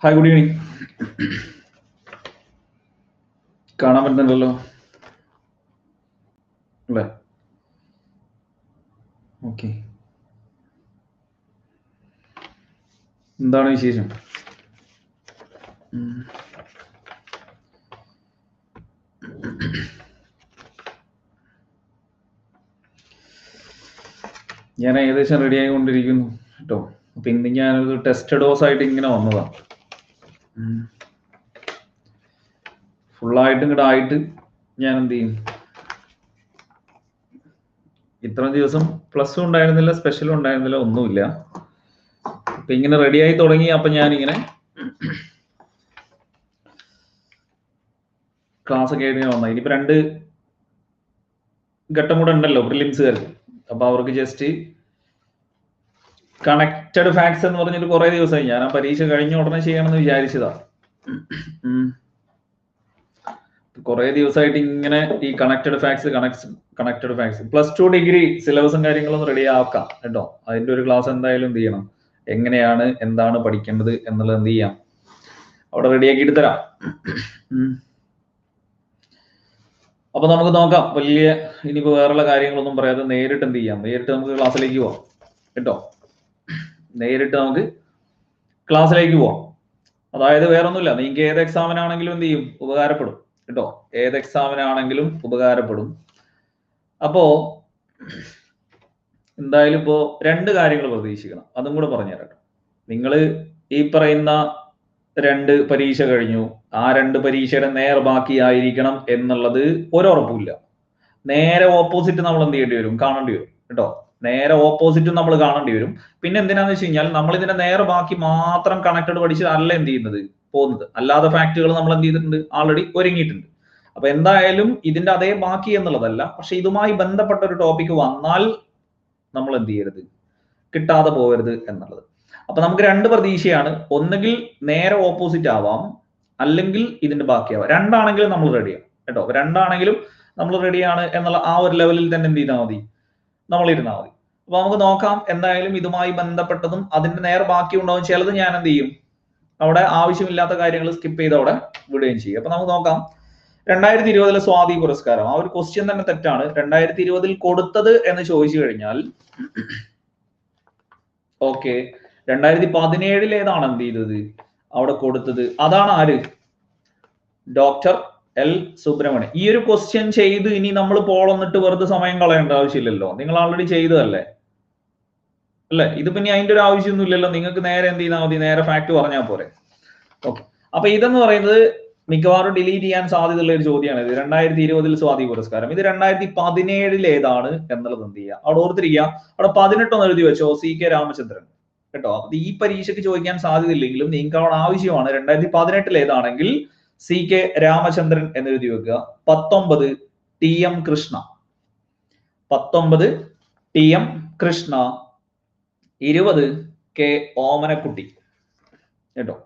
Hi, good evening. കാണാൻ പറ്റുന്നുണ്ടല്ലോ അല്ലേ? Okay, എന്താണ് വിശേഷം? ഞാൻ ഏകദേശം റെഡി ആയിക്കൊണ്ടിരിക്കുന്നു കേട്ടോ. അപ്പൊ ഇന്ന് ഞാനൊരു ടെസ്റ്റ് ഡോസ് ആയിട്ട് ഇങ്ങനെ വന്നതാണ്. ഫുള്ളായിട്ട് ഇങ്ങോട്ട് ആയിട്ട് ഞാൻ എന്ത് ചെയ്യും, ഇത്ര ദിവസം പ്ലസ് ഉണ്ടായിരുന്നില്ല, സ്പെഷ്യലും ഉണ്ടായിരുന്നില്ല, ഒന്നുമില്ല. അപ്പൊ ഇങ്ങനെ റെഡി ആയി തുടങ്ങി. അപ്പൊ ഞാനിങ്ങനെ ക്ലാസ് ഒക്കെ ആയിട്ട് വന്ന ഇനിയിപ്പോ 2 ഘട്ടം കൂടെ ഉണ്ടല്ലോ പ്രിലിംസുകാർക്ക്. അപ്പൊ അവർക്ക് ജസ്റ്റ് കണക്റ്റഡ് ഫാക്ട്സ് എന്ന് പറഞ്ഞിട്ട് കുറെ ദിവസമായി. ഞാൻ ആ പരീക്ഷ കഴിഞ്ഞ ഉടനെ ചെയ്യണമെന്ന് വിചാരിച്ചതാ. കുറെ ദിവസമായിട്ട് ഇങ്ങനെ ഈ കണക്റ്റഡ് ഫാക്ട്സ് +2 ഡിഗ്രി സിലബസും കാര്യങ്ങളൊന്നും റെഡി ആക്കാം കേട്ടോ. അതിന്റെ ഒരു ക്ലാസ് എന്തായാലും എന്ത് ചെയ്യണം, എങ്ങനെയാണ് എന്താണ് പഠിക്കേണ്ടത് എന്നുള്ളത് എന്ത് ചെയ്യാം, അവിടെ റെഡിയാക്കിയിട്ട് തരാം. അപ്പൊ നമുക്ക് നോക്കാം. വലിയ ഇനിയിപ്പോ വേറെയുള്ള കാര്യങ്ങളൊന്നും പറയാതെ നേരിട്ട് എന്ത് ചെയ്യാം, നേരിട്ട് നമുക്ക് ക്ലാസ്സിലേക്ക് പോവാം കേട്ടോ. നേരിട്ട് നമുക്ക് ക്ലാസ്സിലേക്ക് പോവാം. അതായത് വേറൊന്നുമില്ല, നിങ്ങൾക്ക് ഏത് എക്സാമിനാണെങ്കിലും എന്ത് ചെയ്യും, ഉപകാരപ്പെടും കേട്ടോ. ഏത് എക്സാമിനാണെങ്കിലും ഉപകാരപ്പെടും. അപ്പോ എന്തായാലും ഇപ്പോ 2 കാര്യങ്ങൾ പ്രതീക്ഷിക്കണം. അതും കൂടെ പറഞ്ഞുതരാം. നിങ്ങൾ ഈ പറയുന്ന 2 പരീക്ഷ കഴിഞ്ഞു. ആ 2 പരീക്ഷയുടെ നേർ ബാക്കിയായിരിക്കണം എന്നുള്ളത് ഒരുറപ്പുമില്ല. നേരെ ഓപ്പോസിറ്റ് നമ്മൾ എന്ത് ചെയ്യേണ്ടി വരും, കാണേണ്ടി വരും കേട്ടോ. നേരെ ഓപ്പോസിറ്റ് നമ്മൾ കാണേണ്ടി വരും. പിന്നെ എന്തിനാന്ന് വെച്ച് കഴിഞ്ഞാൽ നമ്മൾ ഇതിന്റെ നേരെ ബാക്കി മാത്രം കണക്റ്റഡ് പഠിച്ച് അല്ല എന്ത് ചെയ്യുന്നത്, പോകുന്നത്. അല്ലാതെ ഫാക്ടുകൾ നമ്മൾ എന്ത് ചെയ്തിട്ടുണ്ട്, ആൾറെഡി ഒരുങ്ങിയിട്ടുണ്ട്. അപ്പൊ എന്തായാലും ഇതിന്റെ അതേ ബാക്കി എന്നുള്ളതല്ല, പക്ഷെ ഇതുമായി ബന്ധപ്പെട്ട ഒരു ടോപ്പിക് വന്നാൽ നമ്മൾ എന്ത് ചെയ്യരുത്, കിട്ടാതെ പോകരുത് എന്നുള്ളത്. അപ്പൊ നമുക്ക് 2 പ്രതീക്ഷയാണ്. ഒന്നുകിൽ നേരെ ഓപ്പോസിറ്റ് ആവാം, അല്ലെങ്കിൽ ഇതിന്റെ ബാക്കിയാവാം. 2 ആണെങ്കിലും നമ്മൾ റെഡിയാണ് കേട്ടോ. 2 ആണെങ്കിലും നമ്മൾ റെഡിയാണ് എന്നുള്ള ആ ഒരു ലെവലിൽ തന്നെ എന്ത് ചെയ്താൽ മതി, നമ്മൾ ഇരുന്നാൽ മതി. അപ്പൊ നമുക്ക് നോക്കാം. എന്തായാലും ഇതുമായി ബന്ധപ്പെട്ടതും അതിന്റെ നേരെ ബാക്കി ഉണ്ടാവും. ചിലത് ഞാൻ എന്ത് ചെയ്യും, അവിടെ ആവശ്യമില്ലാത്ത കാര്യങ്ങൾ സ്കിപ്പ് ചെയ്ത് അവിടെ വിടുകയും ചെയ്യും. അപ്പൊ നമുക്ക് നോക്കാം. 2020 സ്വാതി പുരസ്കാരം, ആ ഒരു ക്വസ്റ്റ്യൻ തന്നെ തെറ്റാണ്. 2020 കൊടുത്തത് എന്ന് ചോദിച്ചു കഴിഞ്ഞാൽ ഓക്കെ, 2017 ഏതാണ് എന്ത് ചെയ്തത് അവിടെ കൊടുത്തത്, അതാണ് ആര്, ഡോക്ടർ എൽ സുബ്രഹ്മണ്യൻ. ഈ ഒരു ക്വസ്റ്റ്യൻ ചെയ്ത് ഇനി നമ്മൾ പോളന്നിട്ട് വെറുതെ സമയം കളയേണ്ട ആവശ്യമില്ലല്ലോ. നിങ്ങൾ ആൾറെഡി ചെയ്തതല്ലേ അല്ലേ? ഇതിപ്പോ ഇനി അതിന്റെ ഒരു ആവശ്യമൊന്നും ഇല്ലല്ലോ. നിങ്ങൾക്ക് നേരെ എന്ത് ചെയ്താൽ മതി, നേരെ ഫാക്ട് പറഞ്ഞാൽ പോരെ. ഓക്കെ, അപ്പൊ ഇതെന്ന് പറയുന്നത് മിക്കവാറും ഡിലീറ്റ് ചെയ്യാൻ സാധ്യതയുള്ള ഒരു ചോദ്യമാണ് ഇത്. 2020 സ്വാതി പുരസ്കാരം, ഇത് 2017 ഏതാണ് എന്നുള്ളത് എന്ത് ചെയ്യുക, അവിടെ ഓർത്തിരിക്കുക. അവിടെ 18 എഴുതി വെച്ചോ, CK രാമചന്ദ്രൻ കേട്ടോ. അപ്പൊ ഈ പരീക്ഷയ്ക്ക് ചോദിക്കാൻ സാധ്യതയില്ലെങ്കിലും നിങ്ങൾക്ക് അവിടെ ആവശ്യമാണ് 2018 ഏതാണെങ്കിൽ CK രാമചന്ദ്രൻ എന്ന് എഴുതി വെക്കുക. 19 TM Krishna, 19 TM Krishna, 20 K ഓമനക്കുട്ടി കേട്ടോ.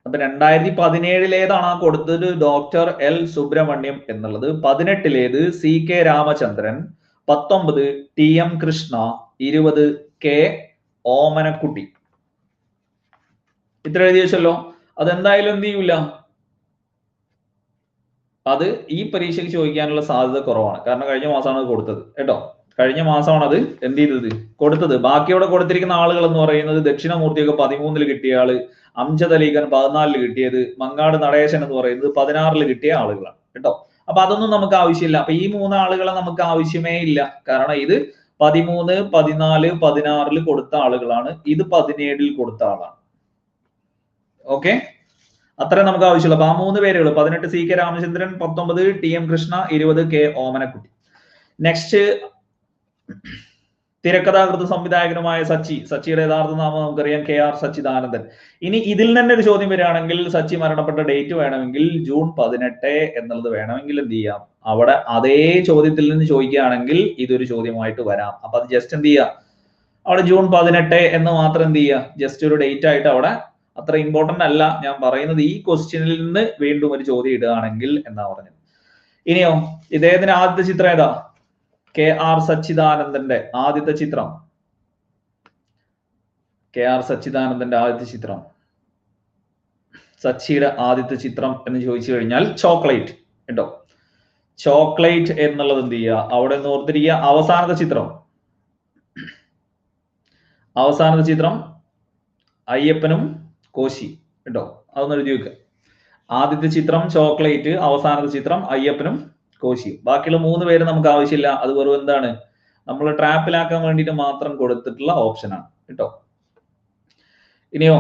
അപ്പൊ 2017 ഏതാണ് ആ കൊടുത്തത്, ഡോക്ടർ എൽ സുബ്രഹ്മണ്യം എന്നുള്ളത്. 18 CK Ramachandran, 19 TM Krishna, 20 K ഓമനക്കുട്ടി. ഇത്ര എഴുതി വെച്ചല്ലോ. അതെന്തായാലും എന്ത് ചെയ്യൂല, അത് ഈ പരീക്ഷയ്ക്ക് ചോദിക്കാനുള്ള സാധ്യത കുറവാണ്. കാരണം കഴിഞ്ഞ മാസമാണ് അത് കൊടുത്തത് കേട്ടോ. കഴിഞ്ഞ മാസമാണ് അത് എന്ത് ചെയ്തത്, കൊടുത്തത്. ബാക്കിയോടെ കൊടുത്തിരിക്കുന്ന ആളുകൾ എന്ന് പറയുന്നത് ദക്ഷിണമൂർത്തിയൊക്കെ 13 കിട്ടിയ ആള്, അംജദ് അലിഖാൻ 14 കിട്ടിയത്, മങ്ങാട് നടേശൻ എന്ന് പറയുന്നത് 16 കിട്ടിയ ആളുകളാണ് കേട്ടോ. അപ്പൊ അതൊന്നും നമുക്ക് ആവശ്യമില്ല. അപ്പൊ ഈ 3 ആളുകളെ നമുക്ക് ആവശ്യമേ ഇല്ല. കാരണം ഇത് 13, 14, 16 കൊടുത്ത ആളുകളാണ്. ഇത് 17 കൊടുത്ത ആളാണ്. ഓക്കെ, അത്രേ നമുക്ക് ആവശ്യമുള്ളൂ. അപ്പൊ ആ 3 പേരുകൾ 18 CK Ramachandran, 19 TM Krishna, 20 K ഓമനക്കുട്ടി. നെക്സ്റ്റ്, തിരക്കഥാകൃത്ത് സംവിധായകനുമായ സച്ചിയുടെ യഥാർത്ഥ നാമം നമുക്കറിയാം, KR സച്ചിദാനന്ദൻ. ഇനി ഇതിൽ തന്നെ ഒരു ചോദ്യം വരികയാണെങ്കിൽ സച്ചി മരണപ്പെട്ട ഡേറ്റ് വേണമെങ്കിൽ ജൂൺ 18 എന്നുള്ളത് വേണമെങ്കിൽ എന്ത് ചെയ്യാം, അവിടെ അതേ ചോദ്യത്തിൽ നിന്ന് ചോദിക്കുകയാണെങ്കിൽ ഇതൊരു ചോദ്യമായിട്ട് വരാം. അപ്പൊ അത് ജസ്റ്റ് എന്ത് ചെയ്യുക, അവിടെ ജൂൺ 18 എന്ന് മാത്രം എന്ത് ചെയ്യുക, ജസ്റ്റ് ഒരു ഡേറ്റ് ആയിട്ട് അവിടെ, അത്ര ഇമ്പോർട്ടന്റ് അല്ല. ഞാൻ പറയുന്നത് ഈ ക്വസ്റ്റ്യനിൽ നിന്ന് വീണ്ടും ഒരു ചോദ്യം ഇടുകയാണെങ്കിൽ എന്നാ പറഞ്ഞത്. ഇനിയോ, ഇദ്ദേഹത്തിന്റെ ആദ്യത്തെ ചിത്രം ഏതാ, KR സച്ചിദാനന്ദന്റെ ആദ്യത്തെ ചിത്രം KR സച്ചിദാനന്ദന്റെ ആദ്യത്തെ ചിത്രം, സച്ചിയുടെ ആദ്യത്തെ ചിത്രം എന്ന് ചോദിച്ചു കഴിഞ്ഞാൽ ചോക്ലേറ്റ് കേട്ടോ. ചോക്ലേറ്റ് എന്നുള്ളത് എന്ത് ചെയ്യുക, അവിടെ നിന്ന് ഓർത്തിരിക്കുക. അവസാനത്തെ ചിത്രം അയ്യപ്പനും കോശി കേട്ടോ, അതൊന്ന് എഴുതി വെക്കുക. ആദ്യത്തെ ചിത്രം ചോക്ലേറ്റ്, അവസാനത്തെ ചിത്രം അയ്യപ്പനും കോശിയും. ബാക്കിയുള്ള 3 പേര് നമുക്ക് ആവശ്യമില്ല, അത് വെറും എന്താണ്, നമ്മൾ ട്രാപ്പിലാക്കാൻ വേണ്ടിയിട്ട് മാത്രം കൊടുത്തിട്ടുള്ള ഓപ്ഷനാണ് കേട്ടോ. ഇനിയോ,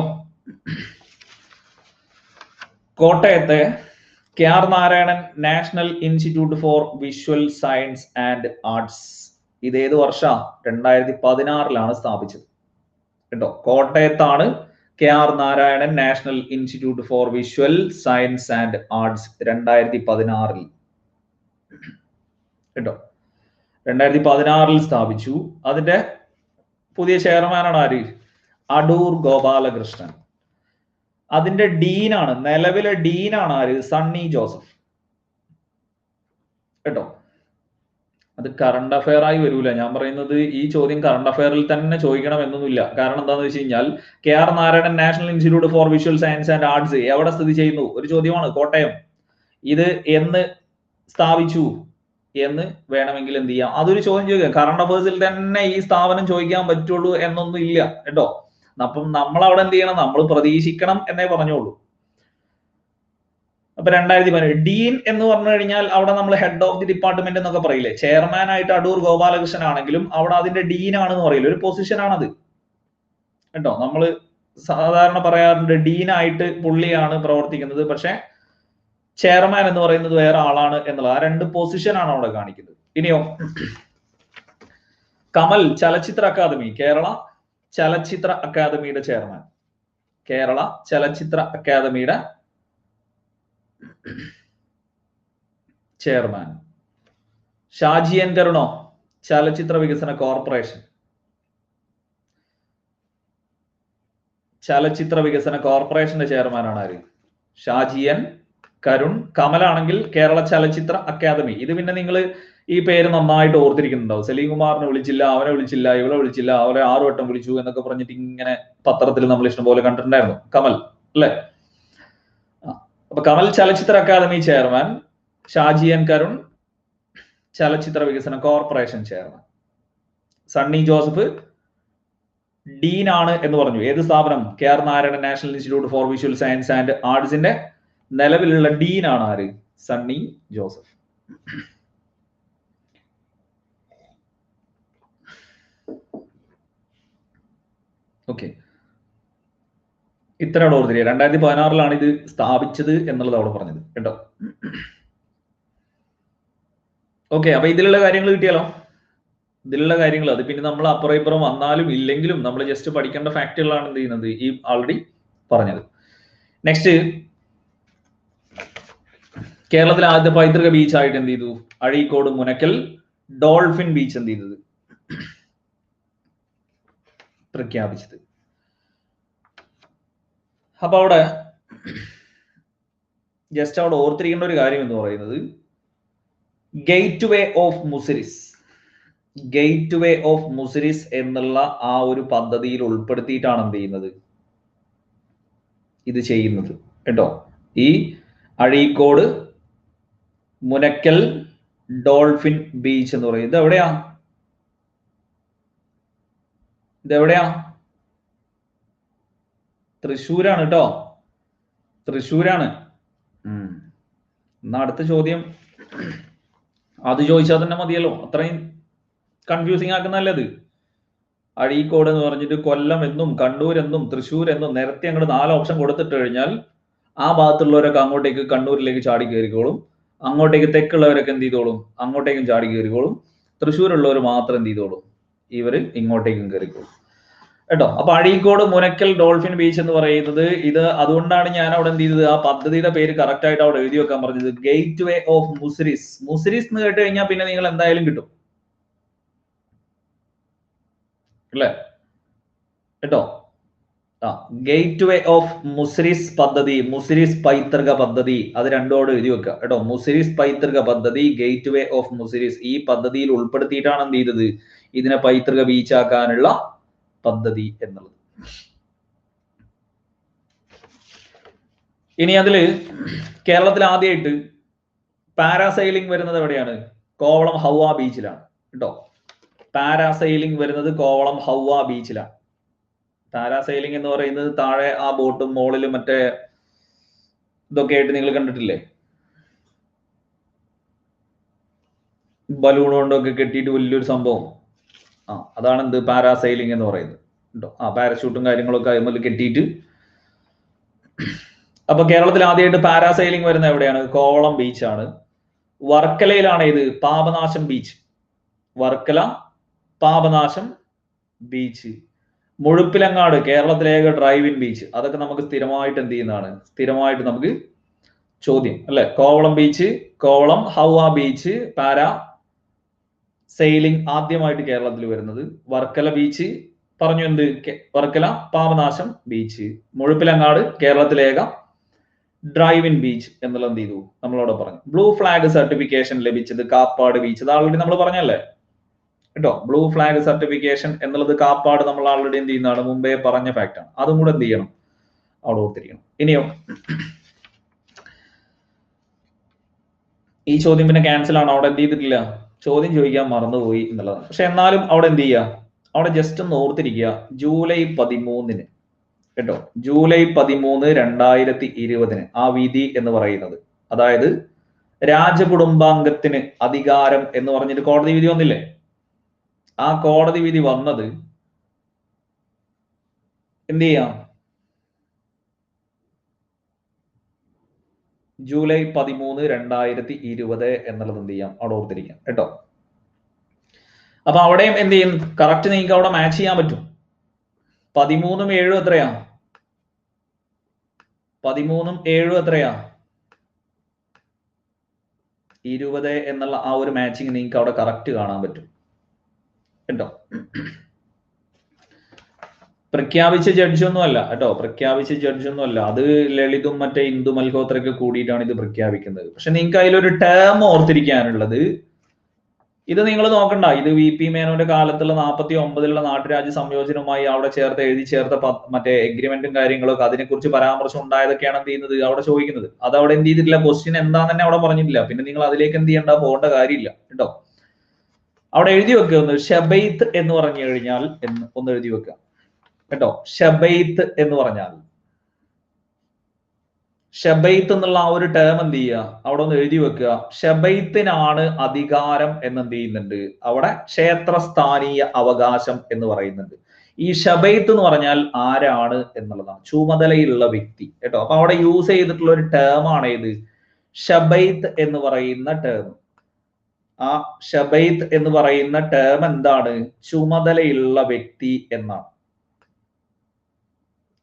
കോട്ടയത്തെ KR Narayanan national institute for visual science and arts ഇത് ഏത് വർഷം? 2016 സ്ഥാപിച്ചത് കേട്ടോ. കോട്ടയത്താണ് KR Narayanan national institute for visual science and arts 2016 കേട്ടോ. 2016 സ്ഥാപിച്ചു. അതിന്റെ പുതിയ ചെയർമാനാണ് ആര്? അടൂർ ഗോപാലകൃഷ്ണൻ. അതിന്റെ ഡീനാണ്, നിലവിലെ ഡീനാണ് ആര്? സണ്ണി ജോസഫ് കേട്ടോ. അത് കറണ്ട് അഫയർ ആയി വരൂല. ഞാൻ പറയുന്നത് ഈ ചോദ്യം കറണ്ട് അഫയറിൽ തന്നെ ചോദിക്കണം എന്നൊന്നുമില്ല. കാരണം എന്താണെന്ന് വെച്ച് കഴിഞ്ഞാൽ KR Narayanan national institute for visual science and arts എവിടെ സ്ഥിതി ചെയ്യുന്നു? ഒരു ചോദ്യമാണ്. കോട്ടയം. ഇത് എന്ന് സ്ഥാപിച്ചു എന്ന് വേണമെങ്കിൽ എന്ത് ചെയ്യാം, അതൊരു ചോദ്യം ചോദിക്കാം. കറണ്ട് അഫയേഴ്സിൽ തന്നെ ഈ സ്ഥാപനം ചോദിക്കാൻ പറ്റുള്ളൂ എന്നൊന്നും ഇല്ല കേട്ടോ. അപ്പം നമ്മൾ അവിടെ എന്ത് ചെയ്യണം? നമ്മൾ പ്രതീക്ഷിക്കണം എന്നേ പറഞ്ഞോളൂ. അപ്പൊ 2017 ഡീൻ എന്ന് പറഞ്ഞു കഴിഞ്ഞാൽ അവിടെ നമ്മൾ ഹെഡ് ഓഫ് ദി ഡിപ്പാർട്ട്മെന്റ് എന്നൊക്കെ പറയില്ലേ. ചെയർമാൻ ആയിട്ട് അടൂർ ഗോപാലകൃഷ്ണൻ ആണെങ്കിലും അവിടെ അതിന്റെ ഡീൻ ആണെന്ന് പറയില്ല, ഒരു പൊസിഷൻ ആണത് കേട്ടോ. നമ്മൾ സാധാരണ പറയാറുണ്ട് ഡീൻ ആയിട്ട് പുള്ളിയാണ് പ്രവർത്തിക്കുന്നത്, പക്ഷെ ചെയർമാൻ എന്ന് പറയുന്നത് വേറെ ആളാണ് എന്നുള്ളത്. ആ 2 പൊസിഷനാണ് അവിടെ കാണിക്കുന്നത്. ഇനിയോ, കമൽ ചലച്ചിത്ര അക്കാദമി, കേരള ചലച്ചിത്ര അക്കാദമിയുടെ ചെയർമാൻ, കേരള ചലച്ചിത്ര അക്കാദമിയുടെ ചെയർമാൻ. ഷാജി എൻ കരുണോ, ചലച്ചിത്ര വികസന കോർപ്പറേഷൻ, ചലച്ചിത്ര വികസന കോർപ്പറേഷന്റെ ചെയർമാനാണ് ആര്? ഷാജി എൻ കരുൺ. കമലാണെങ്കിൽ കേരള ചലച്ചിത്ര അക്കാദമി. ഇത് പിന്നെ നിങ്ങൾ ഈ പേര് നന്നായിട്ട് ഓർത്തിരിക്കുന്നുണ്ടാവും. സലീം കുമാറിനെ വിളിച്ചില്ല, അവനെ വിളിച്ചില്ല, ഇവളെ വിളിച്ചില്ല, അവരെ 6 വട്ടം വിളിച്ചു എന്നൊക്കെ പറഞ്ഞിട്ട് ഇങ്ങനെ പത്രത്തിൽ നമ്മൾ ഇഷ്ടം പോലെ കണ്ടിട്ടുണ്ടായിരുന്നു. കമൽ അല്ലെ? അപ്പൊ കമൽ ചലച്ചിത്ര അക്കാദമി ചെയർമാൻ, ഷാജി എൻ കരുൺ ചലച്ചിത്ര വികസന corporation chairman. Sunny Joseph dean ആണ് എന്ന് പറഞ്ഞു. ഏത് സ്ഥാപനം? KR Narayanan national institute for visual science and ആർട്സിന്റെ നിലവിലുള്ള ഡീൻ ആണ് ആര്? സണ്ണി ജോസഫ്. ഓക്കെ, ഇത്രയാണ് ഓർത്തിരിക്കുക. 2016 ഇത് സ്ഥാപിച്ചത് എന്നുള്ളത് അവിടെ പറഞ്ഞത് കേട്ടോ. ഓക്കെ, അപ്പൊ ഇതിലുള്ള കാര്യങ്ങൾ കിട്ടിയാലോ? ഇതിലുള്ള കാര്യങ്ങൾ അത് പിന്നെ നമ്മൾ അപ്പുറം ഇപ്പുറം വന്നാലും ഇല്ലെങ്കിലും നമ്മൾ ജസ്റ്റ് പഠിക്കേണ്ട ഫാക്ടുകളാണ് എന്ത് ചെയ്യുന്നത്, ഈ ആൾറെഡി പറഞ്ഞത്. നെക്സ്റ്റ്, കേരളത്തിലെ ആദ്യത്തെ പൈതൃക ബീച്ച് ആയിട്ട് എന്ത് ചെയ്തു? അഴീക്കോട് മുനക്കൽ ഡോൾഫിൻ ബീച്ച് എന്ത് ചെയ്തത്? പ്രഖ്യാപിച്ചത്. അപ്പൊ അവിടെ ജസ്റ്റ് അവിടെ ഓർത്തിരിക്കേണ്ട ഒരു കാര്യം എന്ന് പറയുന്നത് gate way of Muziris, gate way of Muziris എന്നുള്ള ആ ഒരു പദ്ധതിയിൽ ഉൾപ്പെടുത്തിയിട്ടാണ് എന്ത് ചെയ്യുന്നത്, ഇത് ചെയ്യുന്നത് കേട്ടോ. ഈ അഴീക്കോട് മുനക്കൽ ഡോൾഫിൻ ബീച്ച് എന്ന് പറയുന്നത് എവിടെയാ? ഇതെവിടെയാ? തൃശ്ശൂരാണ് കേട്ടോ, തൃശ്ശൂരാണ്. എന്നാ അടുത്ത ചോദ്യം അത് ചോദിച്ചാൽ തന്നെ മതിയല്ലോ, അത്രയും കൺഫ്യൂസിങ് ആക്കുന്നല്ലത്. അഴീക്കോട് എന്ന് പറഞ്ഞിട്ട് കൊല്ലം എന്നും കണ്ണൂർ എന്നും തൃശ്ശൂർ എന്നും നിരത്തി അങ്ങോട്ട് 4 ഓപ്ഷൻ കൊടുത്തിട്ട് കഴിഞ്ഞാൽ ആ ഭാഗത്തുള്ളവരൊക്കെ അങ്ങോട്ടേക്ക് കണ്ണൂരിലേക്ക് ചാടി കയറിക്കോളും, അങ്ങോട്ടേക്ക് തെക്കുള്ളവരൊക്കെ എന്ത് ചെയ്തോളും, അങ്ങോട്ടേക്കും ചാടി കയറിക്കോളും, തൃശ്ശൂരുള്ളവർ മാത്രം എന്ത് ചെയ്തോളും, ഇവര് ഇങ്ങോട്ടേക്കും കയറിക്കോളും കേട്ടോ. അപ്പൊ അഴീക്കോട് മുനക്കൽ ഡോൾഫിൻ ബീച്ച് എന്ന് പറയുന്നത് ഇത്, അതുകൊണ്ടാണ് ഞാൻ അവിടെ എന്ത് ചെയ്തത്, ആ പദ്ധതിയുടെ പേര് കറക്റ്റ് ആയിട്ട് അവിടെ എഴുതി വെക്കാൻ പറഞ്ഞത്, gate way of Muziris. Muziris എന്ന് കേട്ട് കഴിഞ്ഞാൽ പിന്നെ നിങ്ങൾ എന്തായാലും കിട്ടും അല്ലേ കേട്ടോ. ഗേറ്റ് വേ ഓഫ് മുസിരിസ് പദ്ധതി, മുസിരിസ് പൈതൃക പദ്ധതി, അത് രണ്ടോട് എഴുതി വെക്കുക കേട്ടോ. മുസിരിസ് പൈതൃക പദ്ധതി, ഗേറ്റ് വേ ഓഫ് മുസിരിസ്, ഈ പദ്ധതിയിൽ ഉൾപ്പെടുത്തിയിട്ടാണ് എന്ത് ചെയ്തത്, ഇതിനെ പൈതൃക ബീച്ചാക്കാനുള്ള പദ്ധതി എന്നുള്ളത്. ഇനി അതില് കേരളത്തിൽ ആദ്യമായിട്ട് പാരാസൈലിംഗ് വരുന്നത് എവിടെയാണ്? കോവളം ഹൗവ ബീച്ചിലാണ് കേട്ടോ. പാരാസൈലിംഗ് വരുന്നത് കോവളം ഹൗവ ബീച്ചിലാണ്. പാരാസൈലിംഗ് എന്ന് പറയുന്നത് താഴെ ആ ബോട്ടും മുകളിലും മറ്റേ ഇതൊക്കെ ആയിട്ട് നിങ്ങൾ കണ്ടിട്ടില്ലേ? ബലൂൺ കൊണ്ടൊക്കെ കെട്ടിയിട്ട് വലിയൊരു സംഭവം. അതാണ് എന്ത് പാരാസൈലിംഗ് എന്ന് പറയുന്നത് കേട്ടോ. പാരഷൂട്ടും കാര്യങ്ങളൊക്കെ അതിൽ കെട്ടിയിട്ട്. അപ്പൊ കേരളത്തിൽ ആദ്യമായിട്ട് പാരാസൈലിംഗ് വരുന്ന എവിടെയാണ്? കോവളം ബീച്ചാണ്. വർക്കലയിലാണ് ഇത് പാപനാശം ബീച്ച്. വർക്കല പാപനാശം ബീച്ച്. മുഴുപ്പിലങ്ങാട് കേരളത്തിലേക ഡ്രൈവിൻ ബീച്ച്. അതൊക്കെ നമുക്ക് സ്ഥിരമായിട്ട് എന്ത് ചെയ്യുന്നതാണ്? സ്ഥിരമായിട്ട് നമുക്ക് ചോദ്യം അല്ലെ. Kovalam beach, Kovalam Hawa beach, para sailing ആദ്യമായിട്ട് കേരളത്തിൽ വരുന്നത്. വർക്കല ബീച്ച് പറഞ്ഞു എന്ത്? വർക്കല പാപനാശം ബീച്ച്. മുഴുപ്പിലങ്ങാട് കേരളത്തിലേക ഡ്രൈവിൻ ബീച്ച് എന്നുള്ളത് എന്ത് ചെയ്തു? നമ്മളവിടെ പറഞ്ഞു. ബ്ലൂ ഫ്ലാഗ് സർട്ടിഫിക്കേഷൻ ലഭിച്ചത് കാപ്പാട് ബീച്ച്. അത് ആൾറെഡി നമ്മൾ പറഞ്ഞല്ലേ കേട്ടോ. ബ്ലൂ ഫ്ലാഗ് സർട്ടിഫിക്കേഷൻ എന്നുള്ളത് കാപ്പാട് നമ്മൾ ആൾറെഡി എന്ത് ചെയ്യുന്നതാണ്? മുമ്പേ പറഞ്ഞ ഫാക്ട് ആണ്. അതും കൂടെ എന്ത് ചെയ്യണം? അവിടെ ഓർത്തിരിക്കണം. ഇനിയോ ഈ ചോദ്യം പിന്നെ ക്യാൻസൽ ആണ്. അവിടെ എന്ത് ചെയ്തിട്ടില്ല? ചോദ്യം ചോദിക്കാൻ മറന്നുപോയി എന്നുള്ളതാണ്. പക്ഷെ എന്നാലും അവിടെ എന്ത് ചെയ്യുക? അവിടെ ജസ്റ്റ് ഒന്ന് ഓർത്തിരിക്കുക. ജൂലൈ 13 കേട്ടോ. ജൂലൈ 13, 2020 ആ വിധി എന്ന് പറയുന്നത്, അതായത് രാജകുടുംബാംഗത്തിന് അധികാരം എന്ന് പറഞ്ഞിട്ട് കോടതി വിധി വന്നില്ലേ? ആ കോടതി വിധി വന്നത് എന്ത് ചെയ്യാം? ജൂലൈ 13, 2020 എന്നുള്ളത് എന്ത് ചെയ്യാം? അവിടെ ഓർത്തിരിക്കാം കേട്ടോ. അപ്പൊ അവിടെയും എന്ത് ചെയ്യും? കറക്റ്റ് നിങ്ങൾക്ക് അവിടെ മാച്ച് ചെയ്യാൻ പറ്റും. 13ഉം 7ഉം എത്രയാ? 13ഉം 7ഉം എത്രയാ? 20 എന്നുള്ള ആ ഒരു മാച്ചിങ് നിങ്ങൾക്ക് അവിടെ കറക്റ്റ് കാണാൻ പറ്റും കേട്ടോ. പ്രഖ്യാപിച്ച ജഡ്ജൊന്നും അല്ല കേട്ടോ. പ്രഖ്യാപിച്ച ജഡ്ജൊന്നും അല്ല. അത് ലളിതും മറ്റേ ഇന്ദു മൽഹോത്രയൊക്കെ കൂടിയിട്ടാണ് ഇത് പ്രഖ്യാപിക്കുന്നത്. പക്ഷെ നിങ്ങൾക്ക് അതിലൊരു ടേം ഓർത്തിരിക്കാനുള്ളത്, ഇത് നിങ്ങൾ നോക്കണ്ട. ഇത് VP മേനോന്റെ കാലത്തുള്ള 49 നാട്ടുരാജ്യ സംയോജനവുമായി അവിടെ എഴുതി ചേർത്ത മറ്റേ എഗ്രിമെന്റും കാര്യങ്ങളൊക്കെ അതിനെക്കുറിച്ച് പരാമർശം ഉണ്ടായതൊക്കെയാണ് എന്ത് ചെയ്യുന്നത്? അവിടെ ചോദിക്കുന്നത്. അത് അവിടെ എന്ത് ചെയ്തിട്ടില്ല? ക്വസ്റ്റ്യൻ എന്താന്ന് തന്നെ അവിടെ പറഞ്ഞിട്ടില്ല. പിന്നെ നിങ്ങൾ അതിലേക്ക് എന്ത് ചെയ്യണ്ട? പോകേണ്ട കാര്യമില്ല കേട്ടോ. അവിടെ എഴുതി വെക്കുക ഒന്ന്, ഷബൈത്ത് എന്ന് പറഞ്ഞു കഴിഞ്ഞാൽ ഒന്ന് എഴുതി വെക്കുക കേട്ടോ. ഷബൈത്ത് എന്ന് പറഞ്ഞാൽ, ഷബൈത്ത് എന്നുള്ള ആ ഒരു ടേം എന്ത് ചെയ്യുക? അവിടെ ഒന്ന് എഴുതി വെക്കുക. ഷബൈത്തിനാണ് അധികാരം എന്ന് എന്ത് ചെയ്യുന്നുണ്ട്? അവിടെ ക്ഷേത്രസ്ഥാനീയ അവകാശം എന്ന് പറയുന്നുണ്ട്. ഈ ഷബൈത്ത് എന്ന് പറഞ്ഞാൽ ആരാണ് എന്നുള്ളതാണ്. ചുമതലയുള്ള വ്യക്തി കേട്ടോ. അപ്പൊ അവിടെ യൂസ് ചെയ്തിട്ടുള്ള ഒരു ടേം ആണ് ഏത്? ഷബൈത്ത് എന്ന് പറയുന്ന ടേം. ആ ഷബൈത്ത് എന്ന് പറയുന്ന ടേം എന്താണ്? ചുമതലയുള്ള വ്യക്തി എന്നാണ്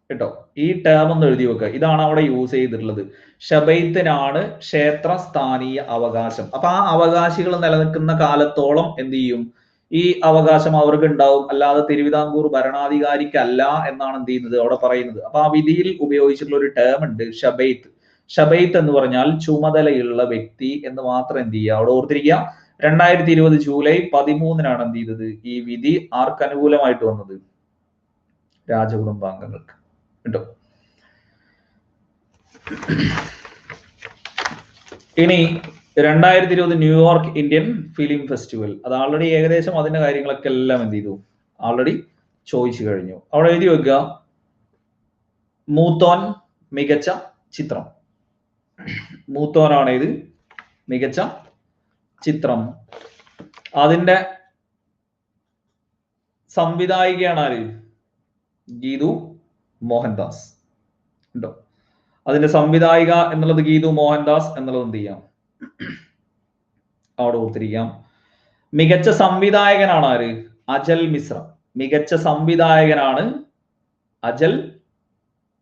കേട്ടോ. ഈ ടേം ഒന്ന് എഴുതി വെക്കുക. ഇതാണ് അവിടെ യൂസ് ചെയ്തിട്ടുള്ളത്. ഷബൈത്തിനാണ് ക്ഷേത്ര സ്ഥാനീയ അവകാശം. അപ്പൊ ആ അവകാശികൾ നിലനിൽക്കുന്ന കാലത്തോളം എന്ത് ചെയ്യും? ഈ അവകാശം അവർക്ക് ഉണ്ടാവും. അല്ലാതെ തിരുവിതാംകൂർ ഭരണാധികാരിക്കല്ല എന്നാണ് എന്ത് ചെയ്യുന്നത്? അവിടെ പറയുന്നത്. അപ്പൊ ആ വിധിയിൽ ഉപയോഗിച്ചിട്ടുള്ള ഒരു ടേം ഉണ്ട്, ഷബൈത്ത്. ഷബൈത്ത് എന്ന് പറഞ്ഞാൽ ചുമതലയുള്ള വ്യക്തി എന്ന് മാത്രം എന്ത് ചെയ്യുക? അവിടെ ഓർത്തിരിക്കുക. 2020 ജൂലൈ 13 എന്ത് ചെയ്തത്? ഈ വിധി ആർക്ക് അനുകൂലമായിട്ട് വന്നത്? രാജകുടുംബാംഗങ്ങൾക്ക് കേട്ടോ. ഇനി 2020 ന്യൂയോർക്ക് ഇന്ത്യൻ ഫിലിം ഫെസ്റ്റിവൽ. അത് ആൾറെഡി ഏകദേശം അതിന്റെ കാര്യങ്ങളൊക്കെ എല്ലാം എന്ത് ചെയ്തു? ആൾറെഡി ചോദിച്ചു കഴിഞ്ഞു. അവിടെ എഴുതി വെക്കുക, മൂത്തോൻ മികച്ച ചിത്രം. മൂത്തോനാണ് ഇത് മികച്ച ചിത്രം. അതിന്റെ സംവിധായികയാണ് ആര്? ഗീതു മോഹൻദാസ് ഉണ്ടോ. അതിന്റെ സംവിധായിക എന്നുള്ളത് ഗീതു മോഹൻദാസ് എന്നുള്ളത് എന്ത് ചെയ്യാം? അവിടെ ഓർത്തിരിക്കാം. മികച്ച സംവിധായകനാണ് ആര്? അജൽ മിശ്ര. മികച്ച സംവിധായകനാണ് അജൽ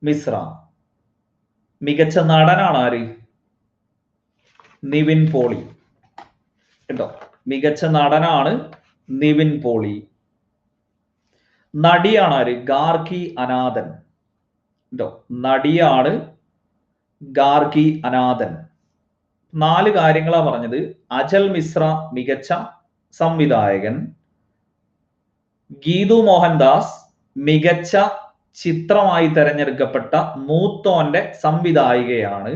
മിശ്ര. മികച്ച നടനാണ് ആര്? നിവിൻ പോളി കേട്ടോ. മികച്ച നടനാണ് നിവിൻ പോളി. നടിയാണ് ആര്? ഗാർഗി അനാഥൻ കേട്ടോ. നടിയാണ് ഗാർഗി അനാഥൻ. 4 കാര്യങ്ങളാ പറഞ്ഞത്. അജൽ മിശ്ര മികച്ച സംവിധായകൻ, ഗീതു മോഹൻദാസ് മികച്ച ചിത്രമായി തെരഞ്ഞെടുക്കപ്പെട്ട മൂത്തോന്റെ സംവിധായികയാണ്.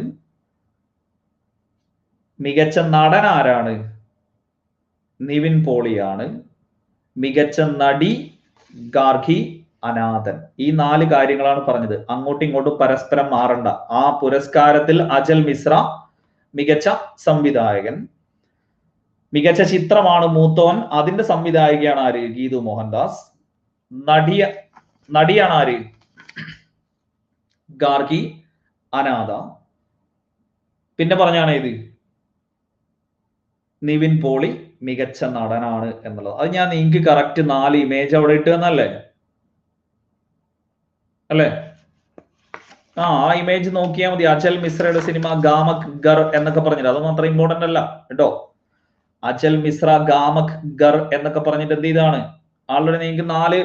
മികച്ച നടൻ ആരാണ്? നിവിൻ പോളിയാണ്. മികച്ച നടി ഗാർഗി അനാഥൻ. ഈ 4 കാര്യങ്ങളാണ് പറഞ്ഞത്. അങ്ങോട്ടും ഇങ്ങോട്ടും പരസ്പരം മാറണ്ട. ആ പുരസ്കാരത്തിൽ അജൽ മിശ്ര മികച്ച സംവിധായകൻ, മികച്ച ചിത്രമാണ് മൂത്തോൻ, അതിന്റെ സംവിധായികയാണ് ആര്? ഗീതു മോഹൻദാസ്. നടിയാണ് ആര്? ഗാർഗി അനാഥ. പിന്നെ പറഞ്ഞാണ് ഇത് നിവിൻ പോളി മികച്ച നടനാണ് എന്നുള്ളത്. അത് ഞാൻ നിങ്ങൾക്ക് കറക്റ്റ് 4 ഇമേജ് അവിടെ ഇട്ടുന്നല്ലേ അല്ലേ? ആ ഇമേജ് നോക്കിയാൽ മതി. അജൽ മിശ്രയുടെ സിനിമ ഗാമക് ഗർ എന്നൊക്കെ പറഞ്ഞിട്ട് അതൊന്നും അത്ര ഇമ്പോർട്ടന്റ് അല്ല കേട്ടോ. അജൽ മിശ്ര ഗാമക് ഗർ എന്നൊക്കെ പറഞ്ഞിട്ട് എന്ത് ചെയ്താണ്? ആൾറെഡി നിങ്ങൾക്ക് 4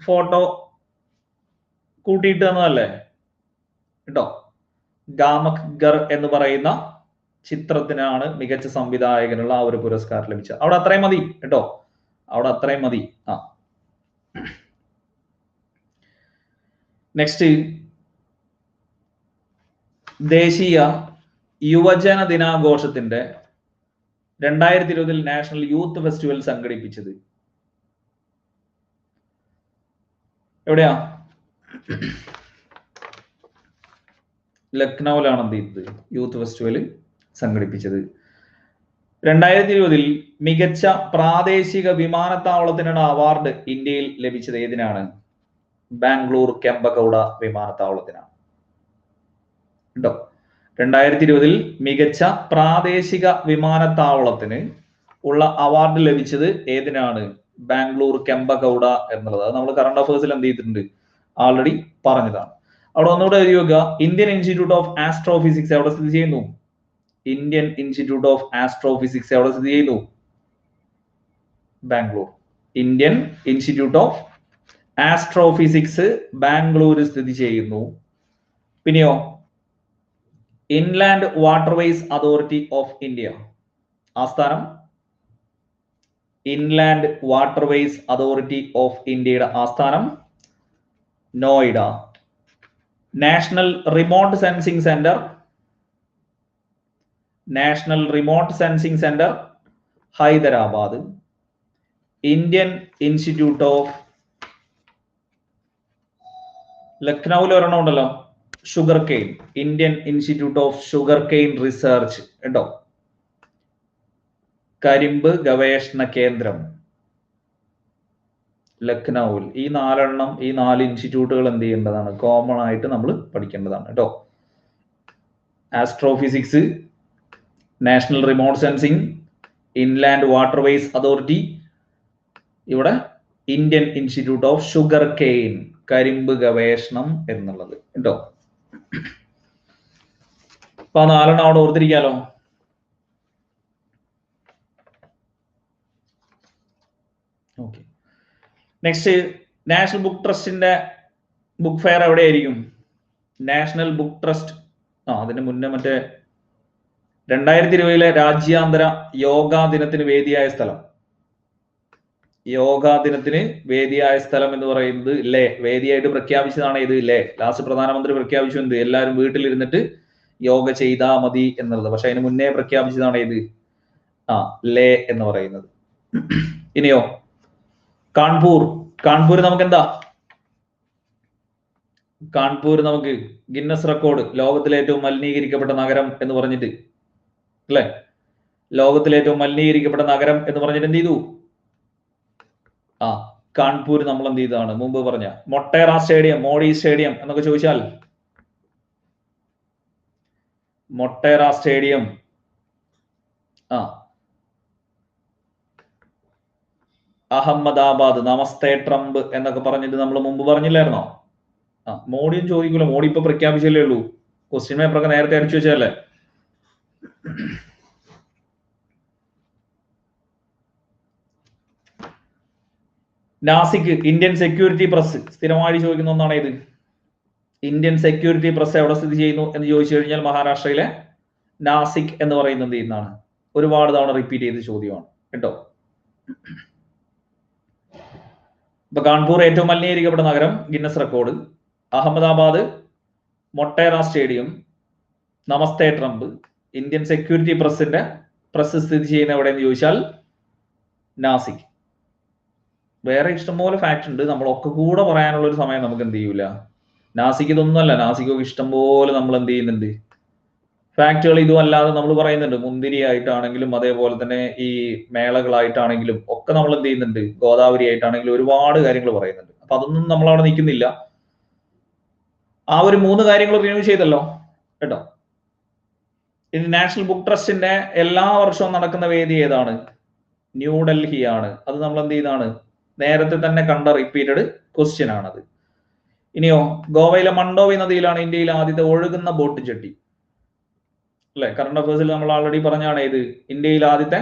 ഫോട്ടോ കൂട്ടിയിട്ട് തന്നതല്ലേ കേട്ടോ. ഗാമക് ഗർ എന്ന് പറയുന്ന ചിത്രത്തിനാണ് മികച്ച സംവിധായകനുള്ള ആ ഒരു പുരസ്കാരം ലഭിച്ചത്. അവിടെ അത്രയും മതി കേട്ടോ. അവിടെ അത്രയും മതി. നെക്സ്റ്റ്, ദേശീയ യുവജന ദിനാഘോഷത്തിന്റെ 2020 നാഷണൽ യൂത്ത് ഫെസ്റ്റിവൽ സംഘടിപ്പിച്ചത് എവിടെയാ? ലക്നൌവിലാണ് എന്ത് ചെയ്തത്? യൂത്ത് ഫെസ്റ്റിവൽ സംഘടിപ്പിച്ചത്. 2020 മികച്ച പ്രാദേശിക വിമാനത്താവളത്തിനാണ് അവാർഡ് ഇന്ത്യയിൽ ലഭിച്ചത്. ഏതിനാണ്? ബാംഗ്ലൂർ കെമ്പഗൌഡ വിമാനത്താവളത്തിനാണ് കേട്ടോ. 2020 മികച്ച പ്രാദേശിക വിമാനത്താവളത്തിന് ഉള്ള അവാർഡ് ലഭിച്ചത് ഏതിനാണ്? ബാംഗ്ലൂർ കെമ്പഗൌഡ എന്നുള്ളത്. അത് നമ്മൾ കറണ്ട് അഫയേഴ്സിൽ എന്ത് ചെയ്തിട്ടുണ്ട്? ആൾറെഡി പറഞ്ഞതാണ്. അവിടെ ഒന്നുകൂടെ എഴുതി വെക്കുക. ഇന്ത്യൻ ഇൻസ്റ്റിറ്റ്യൂട്ട് ഓഫ് ആസ്ട്രോഫിസിക്സ് എവിടെ സ്ഥിതി ചെയ്യുന്നു? ഇന്ത്യൻ ഇൻസ്റ്റിറ്റ്യൂട്ട് ഓഫ് ആസ്ട്രോഫിസിക്സ് എവിടെ സ്ഥിതി ചെയ്യുന്നു? Bangalore. Indian institute of astrophysics Bangalore സ്ഥിതി ചെയ്യുന്നു. പിന്നെയോ inland waterways authority of India ആസ്ഥാനം? ഇൻലാൻഡ് വാട്ടർവേസ് അതോറിറ്റി ഓഫ് ഇന്ത്യയുടെ ആസ്ഥാനം Noida. National remote sensing centre? National remote sensing centre Hyderabad. Indian institute of ലക്നൌവിൽ ഒരെണ്ണം ഉണ്ടല്ലോ, sugar cane. Indian institute of sugar cane research കേട്ടോ. കരിമ്പ് ഗവേഷണ കേന്ദ്രം ലക്നൌവിൽ. ഈ 4 ഈ 4 ഇൻസ്റ്റിറ്റ്യൂട്ടുകൾ എന്ത് ചെയ്യേണ്ടതാണ്? കോമൺ ആയിട്ട് നമ്മൾ പഠിക്കേണ്ടതാണ് കേട്ടോ. Astrophysics, national remote sensing, inland waterways authority, ഇവിടെ Indian institute of sugar cane, കരിമ്പ് ഗവേഷണം എന്നുള്ളത് കേട്ടോ. അപ്പൊ 4 അവിടെ ഓർത്തിരിക്കാലോ. ഓക്കെ. നെക്സ്റ്റ്, നാഷണൽ ബുക്ക് ട്രസ്റ്റിന്റെ ബുക്ക് ഫെയർ എവിടെയായിരിക്കും? നാഷണൽ ബുക്ക് ട്രസ്റ്റ് അതിന് മുന്നേ മറ്റേ 2020 രാജ്യാന്തര യോഗാ ദിനത്തിന് വേദിയായ സ്ഥലം. യോഗാ ദിനത്തിന് വേദിയായ സ്ഥലം എന്ന് പറയുന്നത് ലേ. വേദിയായിട്ട് പ്രഖ്യാപിച്ചതാണ് ഇത് ലേ. ലാസ്റ്റ് പ്രധാനമന്ത്രി പ്രഖ്യാപിച്ചു എന്ത്? എല്ലാവരും വീട്ടിലിരുന്നിട്ട് യോഗ ചെയ്താ മതി എന്നുള്ളത്. പക്ഷെ അതിന് മുന്നേ പ്രഖ്യാപിച്ചതാണ് ഇത് ലേ എന്ന് പറയുന്നത്. ഇനിയോ കാൺപൂർ. കാൺപൂർ നമുക്ക് എന്താ? കാൺപൂർ നമുക്ക് ഗിന്നസ് റെക്കോർഡ്, ലോകത്തിലെ ഏറ്റവും മലിനീകരിക്കപ്പെട്ട നഗരം എന്ന് പറഞ്ഞിട്ട് അല്ലെ? ലോകത്തിലെ ഏറ്റവും മലിനീകരിക്കപ്പെട്ട നഗരം എന്ന് പറഞ്ഞിട്ട് എന്ത് ചെയ്തു? കാൺപൂർ നമ്മൾ എന്ത് ചെയ്തതാണ്? മുമ്പ് പറഞ്ഞ മൊട്ടേറ സ്റ്റേഡിയം, മോഡി സ്റ്റേഡിയം എന്നൊക്കെ ചോദിച്ചാൽ മൊട്ടേറ സ്റ്റേഡിയം, അഹമ്മദാബാദ്, നമസ്തേ ട്രംപ് എന്നൊക്കെ പറഞ്ഞിട്ട് നമ്മൾ മുമ്പ് പറഞ്ഞില്ലായിരുന്നോ? മോഡിയും ചോദിക്കൂല. മോഡി ഇപ്പൊ പ്രഖ്യാപിച്ചല്ലേ ഉള്ളൂ. ക്വസ്റ്റ്യൻ പേപ്പറൊക്കെ നേരത്തെ അടിച്ചു വെച്ചല്ലേ. നാസിക്, ഇന്ത്യൻ സെക്യൂരിറ്റി പ്രസ് സ്ഥിരമായി ചോദിക്കുന്ന ഒന്നാണ് ഇത്. ഇന്ത്യൻ സെക്യൂരിറ്റി പ്രസ് എവിടെ സ്ഥിതി ചെയ്യുന്നു എന്ന് ചോദിച്ചു കഴിഞ്ഞാൽ മഹാരാഷ്ട്രയിലെ നാസിക് എന്ന് പറയുന്നത് എന്ത് ചെയ്യുന്നതാണ്? ഒരുപാട് തവണ റിപ്പീറ്റ് ചെയ്ത ചോദ്യമാണ് കേട്ടോ. ഇപ്പൊ കാൺപൂർ ഏറ്റവും മലിനീകരിക്കപ്പെട്ട നഗരം, Guinness record. Ahmedabad, Motera stadium, നമസ്തേ ട്രംപ്, ഇന്ത്യൻ സെക്യൂരിറ്റി പ്രസ് സ്ഥിതി ചെയ്യുന്ന എവിടെയെന്ന് ചോദിച്ചാൽ നാസിക്. വേറെ ഇഷ്ടംപോലെ ഫാക്ട് ഉണ്ട്, നമ്മളൊക്കെ കൂടെ പറയാനുള്ള ഒരു സമയം നമുക്ക് എന്ത് ചെയ്യൂല. നാസിക് ഇതൊന്നുമല്ല, നാസിക്കൊക്കെ ഇഷ്ടംപോലെ നമ്മൾ എന്ത് ചെയ്യുന്നുണ്ട് ഫാക്ടുകൾ. ഇതും അല്ലാതെ നമ്മൾ പറയുന്നുണ്ട്, മുന്തിരി ആയിട്ടാണെങ്കിലും അതേപോലെ തന്നെ ഈ മേളകളായിട്ടാണെങ്കിലും ഒക്കെ നമ്മൾ എന്ത് ചെയ്യുന്നുണ്ട്, ഗോദാവരി ആയിട്ടാണെങ്കിലും ഒരുപാട് കാര്യങ്ങൾ പറയുന്നുണ്ട്. അപ്പൊ അതൊന്നും നമ്മൾ അവിടെ നിൽക്കുന്നില്ല. ആ ഒരു 3 കാര്യങ്ങൾ റിന്യൂ ചെയ്തല്ലോ കേട്ടോ. ഇനി നാഷണൽ ബുക്ക് ട്രസ്റ്റിന്റെ എല്ലാ വർഷവും നടക്കുന്ന വേദി ഏതാണ്? ന്യൂഡൽഹിയാണ്. അത് നമ്മൾ എന്ത് ചെയ്താണ്, നേരത്തെ തന്നെ കണ്ട റിപ്പീറ്റഡ് ക്വസ്റ്റ്യൻ ആണത്. ഇനിയോ, ഗോവയിലെ മണ്ഡോവി നദിയിലാണ് ഇന്ത്യയിലെ ആദ്യത്തെ ഒഴുകുന്ന ബോട്ട് ജെട്ടി. അല്ലെ, കറണ്ട് അഫയേഴ്സിൽ നമ്മൾ ആൾറെഡി പറഞ്ഞാണ് ഇത് ഇന്ത്യയിലെ ആദ്യത്തെ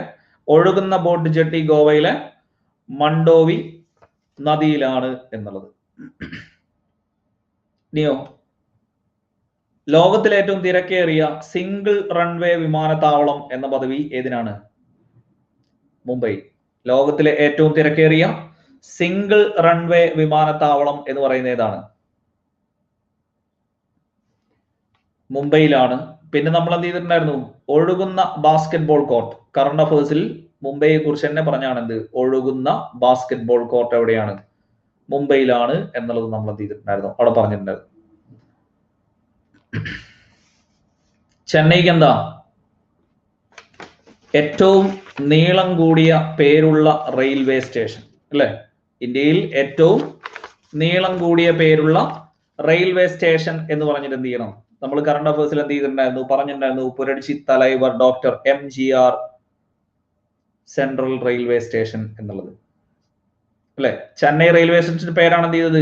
ഒഴുകുന്ന ബോട്ട് ജെട്ടി ഗോവയിലെ മണ്ഡോവി നദിയിലാണ് എന്നുള്ളത്. ഇനിയോ, ലോകത്തിലെ ഏറ്റവും തിരക്കേറിയ സിംഗിൾ റൺവേ വിമാനത്താവളം എന്ന പദവി ഏതിനാണ്? മുംബൈ. ലോകത്തിലെ ഏറ്റവും തിരക്കേറിയ സിംഗിൾ റൺവേ വിമാനത്താവളം എന്ന് പറയുന്നത് ഏതാണ്? മുംബൈയിലാണ്. പിന്നെ നമ്മൾ എന്ത് ചെയ്തിട്ടുണ്ടായിരുന്നു, ഒഴുകുന്ന ബാസ്കറ്റ്ബോൾ കോർട്ട്. കറണ്ട് അഫയേഴ്സിൽ മുംബൈയെ കുറിച്ച് തന്നെ പറഞ്ഞാണ് എന്ത്, ഒഴുകുന്ന ബാസ്കറ്റ്ബോൾ കോർട്ട് എവിടെയാണ്? മുംബൈയിലാണ് എന്നുള്ളത് നമ്മൾ എന്ത് ചെയ്തിട്ടുണ്ടായിരുന്നു, അവിടെ പറഞ്ഞിട്ടുണ്ടായിരുന്നു. ചെന്നൈക്ക് എന്താ ഏറ്റവും നീളം കൂടിയ പേരുള്ള റെയിൽവേ സ്റ്റേഷൻ? അല്ലെ, ഇന്ത്യയിൽ ഏറ്റവും നീളം കൂടിയ പേരുള്ള റെയിൽവേ സ്റ്റേഷൻ എന്ന് പറഞ്ഞിട്ട് എന്ത് ചെയ്യണം, നമ്മൾ കറണ്ട് അഫയേഴ്സിൽ എന്ത് ചെയ്തിട്ടുണ്ടായിരുന്നു, പറഞ്ഞിട്ടുണ്ടായിരുന്നു, പുരട്ചി Thalaivar doctor MGR central railway station എന്നുള്ളത്. അല്ലെ, ചെന്നൈ റെയിൽവേ സ്റ്റേഷന്റെ പേരാണ് എന്ത് ചെയ്തത്,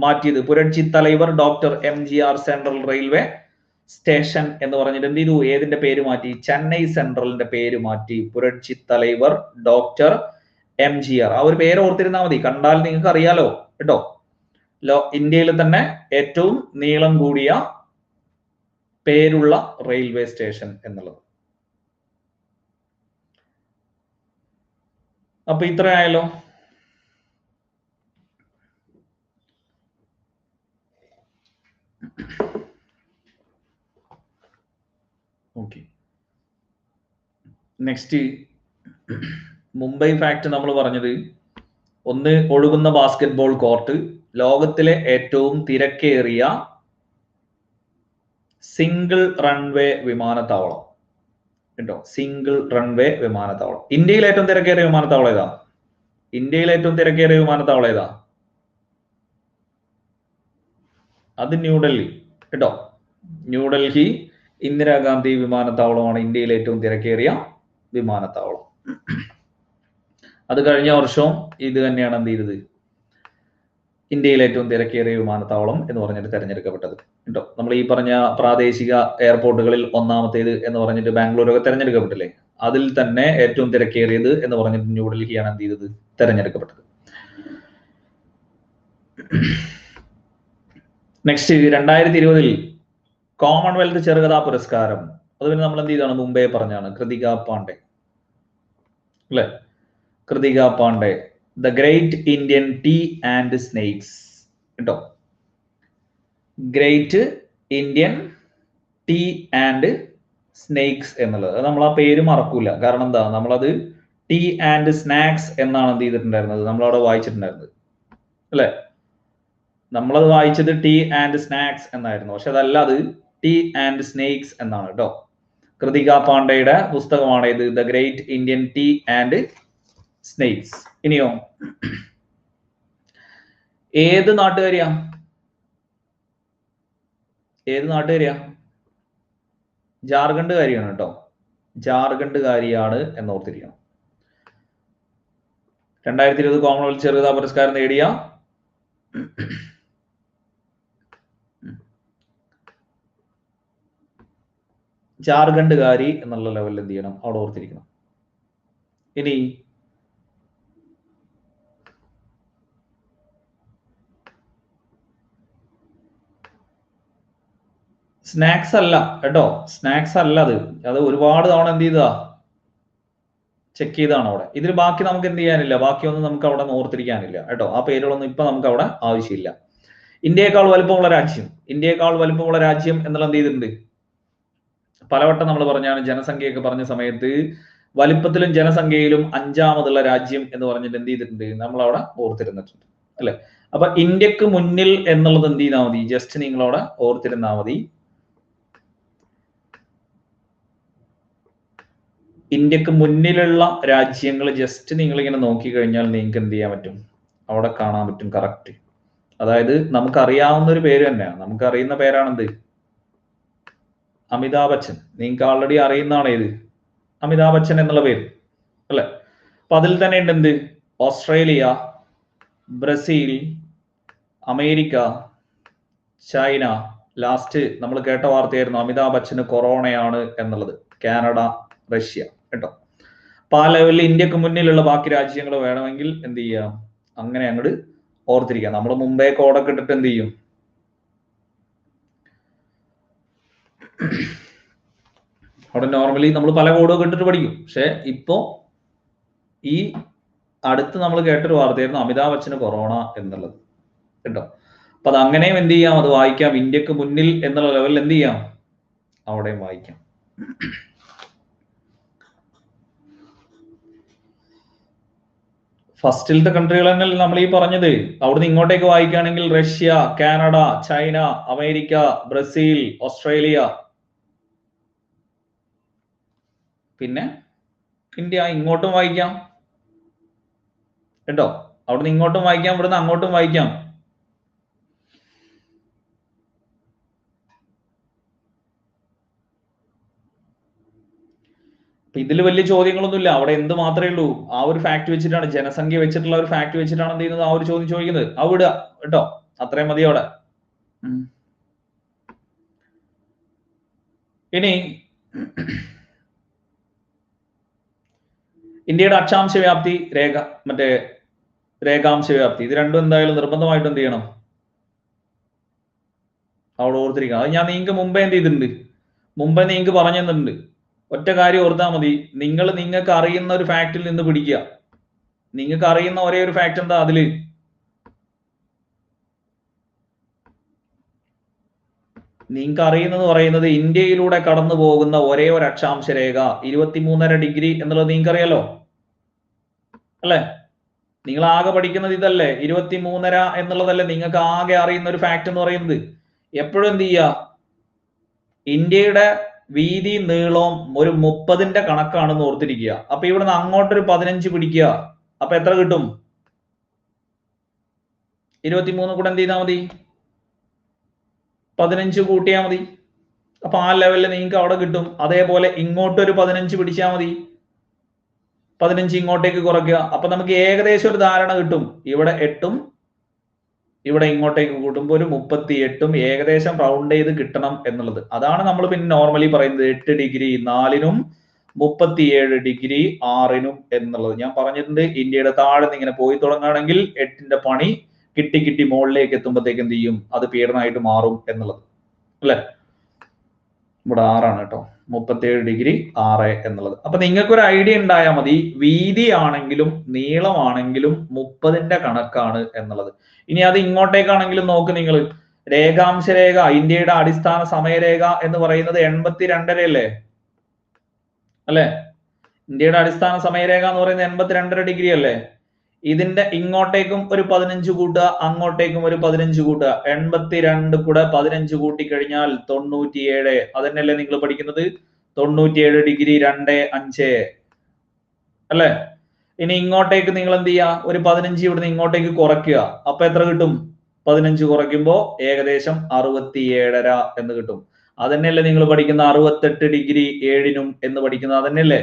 മാറ്റിയത്. പുരട്ചി Thalaivar doctor MGR central railway station എന്ന് പറഞ്ഞിട്ട് എന്ത് ചെയ്തു, ഏതിന്റെ പേര് മാറ്റി? ചെന്നൈ സെൻട്രലിന്റെ പേര് മാറ്റി. പുരട്ചി തലൈവർ ഡോക്ടർ MGR. ആ ഒരു പേര് ഓർത്തിരുന്നാൽ മതി, കണ്ടാൽ നിങ്ങൾക്ക് അറിയാലോ കേട്ടോ. ഇന്ത്യയിൽ തന്നെ ഏറ്റവും നീളം കൂടിയ പേരുള്ള റെയിൽവേ സ്റ്റേഷൻ എന്നുള്ളത്. അപ്പൊ ഇത്രയായല്ലോ. ഓക്കെ, നെക്സ്റ്റ് മുംബൈ ഫാക്ട് നമ്മൾ പറഞ്ഞത്, ഒന്ന് ഒഴുകുന്ന ബാസ്കറ്റ്ബോൾ കോർട്ട്, ലോകത്തിലെ ഏറ്റവും തിരക്കേറിയ സിംഗിൾ റൺവേ വിമാനത്താവളം കേട്ടോ. സിംഗിൾ റൺവേ വിമാനത്താവളം. ഇന്ത്യയിലെ ഏറ്റവും തിരക്കേറിയ വിമാനത്താവളം ഏതാ? ഇന്ത്യയിലെ ഏറ്റവും തിരക്കേറിയ വിമാനത്താവളം ഏതാ? അത് ന്യൂഡൽഹി കേട്ടോ. ന്യൂഡൽഹി ഇന്ദിരാഗാന്ധി വിമാനത്താവളമാണ് ഇന്ത്യയിലെ ഏറ്റവും തിരക്കേറിയ വിമാനത്താവളം. അത് കഴിഞ്ഞ വർഷവും ഇത് തന്നെയാണ് എന്ത് ചെയ്തത്, ഇന്ത്യയിലെ ഏറ്റവും തിരക്കേറിയ വിമാനത്താവളം എന്ന് പറഞ്ഞിട്ട് തെരഞ്ഞെടുക്കപ്പെട്ടത് കേട്ടോ. നമ്മൾ ഈ പറഞ്ഞ പ്രാദേശിക എയർപോർട്ടുകളിൽ ഒന്നാമത്തേത് എന്ന് പറഞ്ഞിട്ട് ബാംഗ്ലൂരൊക്കെ തെരഞ്ഞെടുക്കപ്പെട്ടില്ലേ, അതിൽ തന്നെ ഏറ്റവും തിരക്കേറിയത് എന്ന് പറഞ്ഞിട്ട് ന്യൂഡൽഹിയാണ് എന്ത് ചെയ്തത്, തെരഞ്ഞെടുക്കപ്പെട്ടത്. നെക്സ്റ്റ് 2020 കോമൺവെൽത്ത് ചെറുകഥാ പുരസ്കാരം, അത് പിന്നെ നമ്മൾ എന്ത് ചെയ്താണ്, മുമ്പേ പറഞ്ഞാണ്, കൃതിക പാണ്ഡെ അല്ലെ. Kritika Pande, the great Indian tea and snakes കേട്ടോ. Great Indian tea and snakes എന്നുള്ളത് നമ്മൾ ആ പേര് മറക്കൂല. കാരണം എന്താ, നമ്മളത് ടീ ആൻഡ് സ്നാക്സ് എന്നാണ് എന്ത് ചെയ്തിട്ടുണ്ടായിരുന്നത്, നമ്മളവിടെ വായിച്ചിട്ടുണ്ടായിരുന്നത് അല്ലെ. നമ്മളത് വായിച്ചത് ടീ ആൻഡ് സ്നാക്സ് എന്നായിരുന്നു, പക്ഷെ അതല്ല, അത് ടീ ആൻഡ് സ്നേക്സ് എന്നാണ് കേട്ടോ. കൃതിക പാണ്ഡെയുടെ പുസ്തകമാണ് ഇത്, the great Indian tea and snakes. ഇനിയോ, ഏത് നാട്ടുകാരിയാ? ഏത് നാട്ടുകാരിയാ? ജാർഖണ്ഡുകാരിയാണ് കേട്ടോ. ജാർഖണ്ഡുകാരിയാണ് എന്നോർത്തിരിക്കണം. 2020 കോമൺവെൽത്ത് ചെറുകഥാ പുരസ്കാരം നേടിയ ജാർഖണ്ഡുകാരി എന്നുള്ള ലെവലിൽ എന്ത് ചെയ്യണം, അവിടെ ഓർത്തിരിക്കണം. ഇനി സ്നാക്സ് അല്ല കേട്ടോ, സ്നാക്സ് അല്ല അത് ഒരുപാട് തവണ എന്ത് ചെയ്തതാ, ചെക്ക് ചെയ്താണ് അവിടെ. ഇതിൽ ബാക്കി നമുക്ക് എന്ത് ചെയ്യാനില്ല, ബാക്കിയൊന്നും നമുക്ക് അവിടെ ഓർത്തിരിക്കാനില്ല കേട്ടോ. ആ പേരുകളൊന്നും ഇപ്പൊ നമുക്ക് അവിടെ ആവശ്യമില്ല. ഇന്ത്യയേക്കാൾ വലുപ്പമുള്ള രാജ്യം എന്നുള്ള എന്ത് ചെയ്തിട്ടുണ്ട്? പലവട്ടം നമ്മൾ പറഞ്ഞാണ്, ജനസംഖ്യയൊക്കെ പറഞ്ഞ സമയത്ത് വലിപ്പത്തിലും ജനസംഖ്യയിലും 5ാമതുള്ള രാജ്യം എന്ന് പറഞ്ഞിട്ട് എന്ത് ചെയ്തിട്ടുണ്ട്? നമ്മൾ അവിടെ ഓർത്തിരുന്നിട്ടുണ്ട് അല്ലെ? അപ്പൊ ഇന്ത്യക്ക് മുന്നിൽ എന്നുള്ളത് എന്ത് ചെയ്താൽ മതി? ജസ്റ്റ് നിങ്ങളവിടെ ഓർത്തിരുന്നാൽ മതി. ഇന്ത്യക്ക് മുന്നിലുള്ള രാജ്യങ്ങൾ ജസ്റ്റ് നിങ്ങൾ ഇങ്ങനെ നോക്കിക്കഴിഞ്ഞാൽ നിങ്ങൾക്ക് എന്ത് ചെയ്യാൻ പറ്റും? അവിടെ കാണാൻ പറ്റും കറക്റ്റ്. അതായത് നമുക്കറിയാവുന്ന ഒരു പേര് തന്നെയാണ്, നമുക്കറിയുന്ന പേരാണെന്ത്? അമിതാഭ് ബച്ചൻ. നിങ്ങൾക്ക് ആൾറെഡി അറിയുന്നതാണ് ഏത്? അമിതാഭ് ബച്ചൻ എന്നുള്ള പേര് അല്ലെ? അപ്പൊ അതിൽ തന്നെ ഉണ്ട് എന്ത്? Australia, Brazil, America, China. Last നമ്മൾ കേട്ട വാർത്തയായിരുന്നു അമിതാഭ് ബച്ചന് കൊറോണയാണ് എന്നുള്ളത്. കാനഡ, റഷ്യ കേട്ടോ. അപ്പൊ ആ ലെവലിൽ ഇന്ത്യക്ക് മുന്നിലുള്ള ബാക്കി രാജ്യങ്ങൾ വേണമെങ്കിൽ എന്ത് ചെയ്യാം? അങ്ങനെ അങ്ങോട്ട് ഓർത്തിരിക്കാം. നമ്മൾ മുമ്പേ കോഡൊക്കെ ഇട്ടിട്ട് എന്ത് ചെയ്യും? അവിടെ നോർമലി നമ്മൾ പല കോഡൊക്കെ ഇട്ടിട്ട് പഠിക്കും. പക്ഷെ ഇപ്പോ ഈ അടുത്ത് നമ്മൾ കേട്ടൊരു വാർത്തയായിരുന്നു അമിതാഭ് ബച്ചന് കൊറോണ എന്നുള്ളത് കേട്ടോ. അപ്പൊ അത് അങ്ങനെയും എന്ത് ചെയ്യാം? അത് വായിക്കാം. ഇന്ത്യക്ക് മുന്നിൽ എന്നുള്ള ലെവലിൽ എന്ത് ചെയ്യാം? അവിടെയും വായിക്കാം. ഫസ്റ്റിലത്തെ കൺട്രികൾ തന്നെ നമ്മൾ ഈ പറഞ്ഞത്. അവിടുന്ന് ഇങ്ങോട്ടേക്ക് വായിക്കുകയാണെങ്കിൽ Russia, Canada, China, America, Brazil, Australia, പിന്നെ ഇന്ത്യ. ഇങ്ങോട്ടും വായിക്കാം കേട്ടോ. അവിടുന്ന് ഇങ്ങോട്ടും വായിക്കാം, ഇവിടുന്ന് അങ്ങോട്ടും വായിക്കാം. ഇതിൽ വലിയ ചോദ്യങ്ങളൊന്നുമില്ല. അവിടെ എന്ത് മാത്രമേ ഉള്ളൂ? ആ ഒരു ഫാക്ട് വെച്ചിട്ടാണ്, ജനസംഖ്യ വെച്ചിട്ടുള്ള ഒരു ഫാക്ട് വെച്ചിട്ടാണ് എന്ത് ചെയ്യുന്നത്? ആ ഒരു ചോദ്യം ചോദിക്കുന്നത്. ആ വിടുക കേട്ടോ. അത്രയും മതി അവിടെ. ഇനി ഇന്ത്യയുടെ അക്ഷാംശ വ്യാപ്തി, രേഖാംശ വ്യാപ്തി, ഇത് രണ്ടും എന്തായാലും നിർബന്ധമായിട്ട് എന്ത് ചെയ്യണം? അവിടെ ഓർത്തിരിക്കണം. അത് ഞാൻ നിങ്ങൾക്ക് മുമ്പേ എന്ത് ചെയ്തിട്ടുണ്ട്? മുമ്പേ നിങ്ങൾക്ക് പറഞ്ഞു തന്നിട്ടുണ്ട്. ഒറ്റ കാര്യം ഓർത്താൽ മതി. നിങ്ങൾക്ക് അറിയുന്ന ഒരു ഫാക്റ്റിൽ നിന്ന് പിടിക്കുക. നിങ്ങൾക്ക് അറിയുന്ന ഒരേ ഒരു ഫാക്ട് എന്താ? അതില് നിങ്ങൾക്ക് അറിയുന്നത് പറയുന്നത് ഇന്ത്യയിലൂടെ കടന്നു പോകുന്ന ഒരേ ഒരു അക്ഷാംശ രേഖ 23.5 ഡിഗ്രി എന്നുള്ളത് നിങ്ങൾക്ക് അറിയാലോ അല്ലെ? നിങ്ങൾ ആകെ പഠിക്കുന്നത് ഇതല്ലേ? 23.5 എന്നുള്ളതല്ലേ നിങ്ങൾക്ക് ആകെ അറിയുന്ന ഒരു ഫാക്ട് എന്ന് പറയുന്നത്. എപ്പോഴും എന്ത് ചെയ്യുക? ഇന്ത്യയുടെ വീതി നീളം ഒരു 30ന്റെ കണക്കാണെന്ന് ഓർത്തിരിക്കുക. അപ്പൊ ഇവിടുന്ന് അങ്ങോട്ടൊരു 15 പിടിക്കുക. അപ്പൊ എത്ര കിട്ടും? 23 കൂടെ എന്ത് ചെയ്താൽ മതി? 15 കൂട്ടിയാൽ മതി. അപ്പൊ ആ ലെവലിൽ നിങ്ങൾക്ക് അവിടെ കിട്ടും. അതേപോലെ ഇങ്ങോട്ടൊരു 15 പിടിച്ചാൽ മതി. 15 ഇങ്ങോട്ടേക്ക് കുറയ്ക്കുക. അപ്പൊ നമുക്ക് ഏകദേശം ഒരു ധാരണ കിട്ടും. ഇവിടെ 8ഉം ഇവിടെ ഇങ്ങോട്ടേക്ക് കൂട്ടുമ്പോൾ ഒരു 38ഉം ഏകദേശം റൗണ്ട് ചെയ്ത് കിട്ടണം എന്നുള്ളത്. അതാണ് നമ്മൾ പിന്നെ നോർമലി പറയുന്നത് 8 ഡിഗ്രി 4നും 37 ഡിഗ്രി 6നും എന്നുള്ളത്. ഞാൻ പറഞ്ഞിട്ടുണ്ട് ഇന്ത്യയുടെ താഴെ നിന്ന് ഇങ്ങനെ പോയി തുടങ്ങുകയാണെങ്കിൽ 8ന്റെ പണി കിട്ടി മുകളിലേക്ക് എത്തുമ്പോഴത്തേക്ക് എന്ത് ചെയ്യും? അത് പീഡനമായിട്ട് മാറും എന്നുള്ളത് അല്ലെ? ഇവിടെ 6ആണ് കേട്ടോ. 37 ഡിഗ്രി 6 എന്നുള്ളത്. അപ്പൊ നിങ്ങൾക്ക് ഒരു ഐഡിയ ഉണ്ടായാൽ മതി, വീതി ആണെങ്കിലും നീളമാണെങ്കിലും 30ന്റെ കണക്കാണ് എന്നുള്ളത്. ഇനി അത് ഇങ്ങോട്ടേക്കാണെങ്കിലും നോക്ക് നിങ്ങൾ. രേഖാംശ രേഖ, ഇന്ത്യയുടെ അടിസ്ഥാന സമയരേഖ എന്ന് പറയുന്നത് 82.5 അല്ലെ? ഇന്ത്യയുടെ അടിസ്ഥാന സമയരേഖ എന്ന് പറയുന്നത് 82.5 ഡിഗ്രി അല്ലേ? ഇതിന്റെ ഇങ്ങോട്ടേക്കും ഒരു 15 കൂട്ടുക, അങ്ങോട്ടേക്കും ഒരു 15 കൂട്ടുക. 82 കൂടെ 15 കൂട്ടി കഴിഞ്ഞാൽ 97. അതന്നെയല്ലേ നിങ്ങൾ പഠിക്കുന്നത്? 97 ഡിഗ്രി 2.5 അല്ലെ? ഇനി ഇങ്ങോട്ടേക്ക് നിങ്ങൾ എന്ത് ചെയ്യുക? ഒരു 15 ഇവിടുന്ന് ഇങ്ങോട്ടേക്ക് കുറയ്ക്കുക. അപ്പൊ എത്ര കിട്ടും? 15 കുറയ്ക്കുമ്പോ ഏകദേശം 67.5 എന്ന് കിട്ടും. അതന്നെയല്ലേ നിങ്ങൾ പഠിക്കുന്ന 68 ഡിഗ്രി 7നും എന്ന് പഠിക്കുന്നത്? അതന്നെയല്ലേ?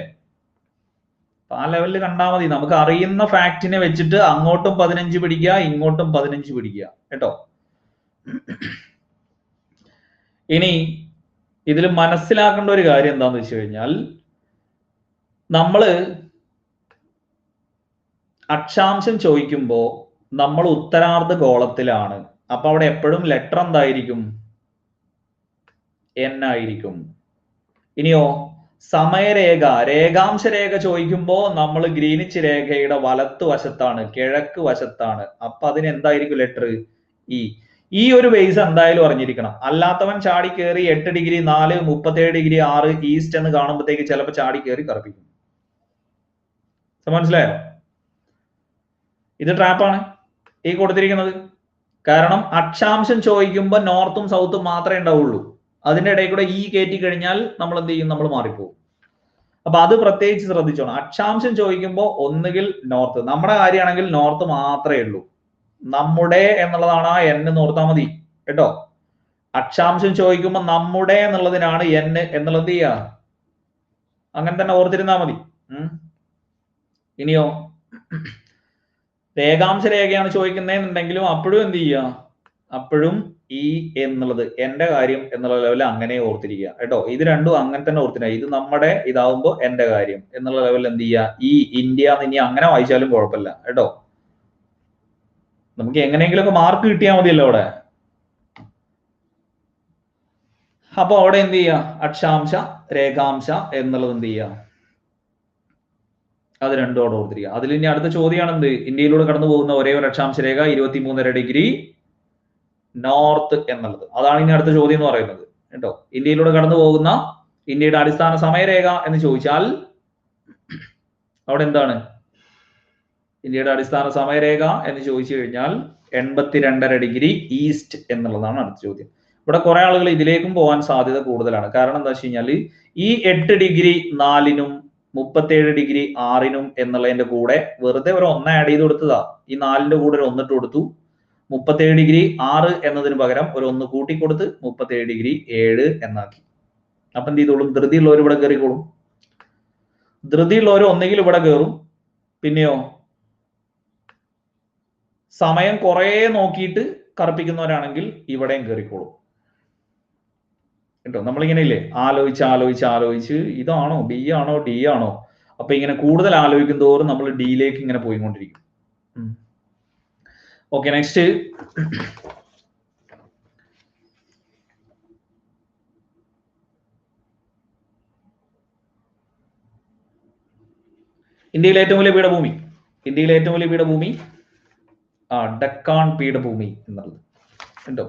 ആ ലെവലിൽ കണ്ടാൽ മതി. നമുക്ക് അറിയുന്ന ഫാക്റ്റിനെ വെച്ചിട്ട് അങ്ങോട്ടും 15 പിടിക്കുക, ഇങ്ങോട്ടും 15 പിടിക്കുക കേട്ടോ. ഇനി ഇതിൽ മനസ്സിലാക്കേണ്ട ഒരു കാര്യം എന്താന്ന് വെച്ച് കഴിഞ്ഞാൽ, നമ്മള് അക്ഷാംശം ചോദിക്കുമ്പോൾ നമ്മൾ ഉത്തരാർദ്ധ ഗോളത്തിലാണ്. അപ്പൊ അവിടെ എപ്പോഴും ലെറ്റർ എന്തായിരിക്കും? N ആയിരിക്കും. ഇനിയോ സമയരേഖ, രേഖാംശ രേഖ ചോദിക്കുമ്പോൾ നമ്മൾ ഗ്രീനിച്ച് രേഖയുടെ വലത്ത് വശത്താണ്, കിഴക്ക് വശത്താണ്. അപ്പൊ അതിന് എന്തായിരിക്കും ലെറ്റർ? E. ഈ ഒരു ബേസ് എന്തായാലും അറിഞ്ഞിരിക്കണം. അല്ലാത്തവൻ ചാടി കയറി 8 ഡിഗ്രി 4 37 ഡിഗ്രി 6 ഈസ്റ്റ് എന്ന് കാണുമ്പോഴത്തേക്ക് ചിലപ്പോൾ ചാടി കയറി കറുപ്പിക്കും. മനസ്സിലായോ? ഇത് ട്രാപ്പാണ് ഈ കൊടുത്തിരിക്കുന്നത്. കാരണം അക്ഷാംശം ചോദിക്കുമ്പോൾ നോർത്തും സൗത്തും മാത്രമേ ഉണ്ടാവുള്ളൂ. അതിന്റെ ഇടയിൽ കൂടെ ഈ കയറ്റി കഴിഞ്ഞാൽ നമ്മൾ എന്ത് ചെയ്യും? നമ്മൾ മാറിപ്പോകും. അപ്പൊ അത് പ്രത്യേകിച്ച് ശ്രദ്ധിച്ചോണം. അക്ഷാംശം ചോദിക്കുമ്പോൾ ഒന്നുകിൽ നോർത്ത്, നമ്മുടെ കാര്യമാണെങ്കിൽ നോർത്ത് മാത്രമേ ഉള്ളൂ. നമ്മുടെ എന്നുള്ളതാണ് ആ എന്ന് ഓർത്താൽ മതി കേട്ടോ. അക്ഷാംശം ചോദിക്കുമ്പോൾ നമ്മുടെ എന്നുള്ളതിനാണ് എന്ന് എന്നുള്ളത് ചെയ്യുക, അങ്ങനെ തന്നെ ഓർത്തിരുന്നാൽ മതി. ഇനിയോ രേഖാംശ രേഖയാണ് ചോദിക്കുന്നതെന്നുണ്ടെങ്കിലും അപ്പോഴും എന്ത് ചെയ്യുക? അപ്പോഴും ഈ എന്നുള്ളത് എന്റെ കാര്യം എന്നുള്ള ലെവലിൽ അങ്ങനെ ഓർത്തിരിക്കുക കേട്ടോ. ഇത് രണ്ടും അങ്ങനെ തന്നെ ഓർത്തിരിക്കുക. ഇത് നമ്മുടെ ഇതാവുമ്പോ എന്റെ കാര്യം എന്നുള്ള ലെവലിൽ എന്ത് ചെയ്യുക? ഈ ഇന്ത്യ എന്ന് ഇനി അങ്ങനെ വായിച്ചാലും കുഴപ്പമില്ല കേട്ടോ. നമുക്ക് എങ്ങനെയെങ്കിലുമൊക്കെ മാർക്ക് കിട്ടിയാൽ മതിയല്ലോ അവിടെ. അപ്പൊ അവിടെ എന്ത് ചെയ്യുക? അക്ഷാംശ രേഖാംശ എന്നുള്ളത് എന്ത് ചെയ്യുക? അത് രണ്ടും അവിടെ ഓർത്തിരിക്കുക. അതിൽ ഇനി അടുത്ത ചോദ്യമാണ് എന്ത്? ഇന്ത്യയിലൂടെ കടന്നു പോകുന്ന ഒരേ ഒരു അക്ഷാംശ രേഖ 23.5 ഡിഗ്രി നോർത്ത് എന്നുള്ളത്. അതാണ് ഇനി അടുത്ത ചോദ്യം എന്ന് പറയുന്നത് കേട്ടോ. ഇന്ത്യയിലൂടെ കടന്നു പോകുന്ന ഇന്ത്യയുടെ അടിസ്ഥാന സമയരേഖ എന്ന് ചോദിച്ചാൽ അവിടെ എന്താണ്? ഇന്ത്യയുടെ അടിസ്ഥാന സമയരേഖ എന്ന് ചോദിച്ചു കഴിഞ്ഞാൽ 82.5 ഡിഗ്രി ഈസ്റ്റ് എന്നുള്ളതാണ് അടുത്ത ചോദ്യം. ഇവിടെ കുറെ ആളുകൾ ഇതിലേക്കും പോകാൻ സാധ്യത കൂടുതലാണ്. കാരണം എന്താ വെച്ച് കഴിഞ്ഞാൽ ഈ 8 ഡിഗ്രി 4-നും 37 ഡിഗ്രി 6-നും എന്നുള്ളതിന്റെ കൂടെ വെറുതെ ഒരു 1 ആഡ് ചെയ്ത് കൊടുത്തതാ. ഈ 4ന്റെ കൂടെ ഒരു 1 ഇട്ട് കൊടുത്തു. 37 ഡിഗ്രി 6 എന്നതിന് പകരം ഒരു 1 കൂട്ടിക്കൊടുത്ത് 37 ഡിഗ്രി 7 എന്നാക്കി. അപ്പൊ എന്ത് ചെയ്തോളും? ധൃതിയുള്ളവർ ഇവിടെ കയറിക്കോളും. ധൃതിയുള്ളവർ ഒന്നെങ്കിൽ ഇവിടെ കയറും, പിന്നെയോ സമയം കുറെ നോക്കിയിട്ട് കറുപ്പിക്കുന്നവരാണെങ്കിൽ ഇവിടെയും കയറിക്കോളും കേട്ടോ. നമ്മളിങ്ങനെ ഇല്ലേ ആലോചിച്ച് ഇതാണോ ബി ആണോ ഡി ആണോ? അപ്പൊ ഇങ്ങനെ കൂടുതൽ ആലോചിക്കും തോറും നമ്മൾ ഡിയിലേക്ക് ഇങ്ങനെ പോയിക്കൊണ്ടിരിക്കും. ഓക്കെ, നെക്സ്റ്റ് ഇന്ത്യയിലെ ഏറ്റവും വലിയ പീഠഭൂമി. ഇന്ത്യയിലെ ഏറ്റവും വലിയ പീഠഭൂമി ഡക്കാൻ പീഠഭൂമി എന്നുള്ളത് ഉണ്ടോ?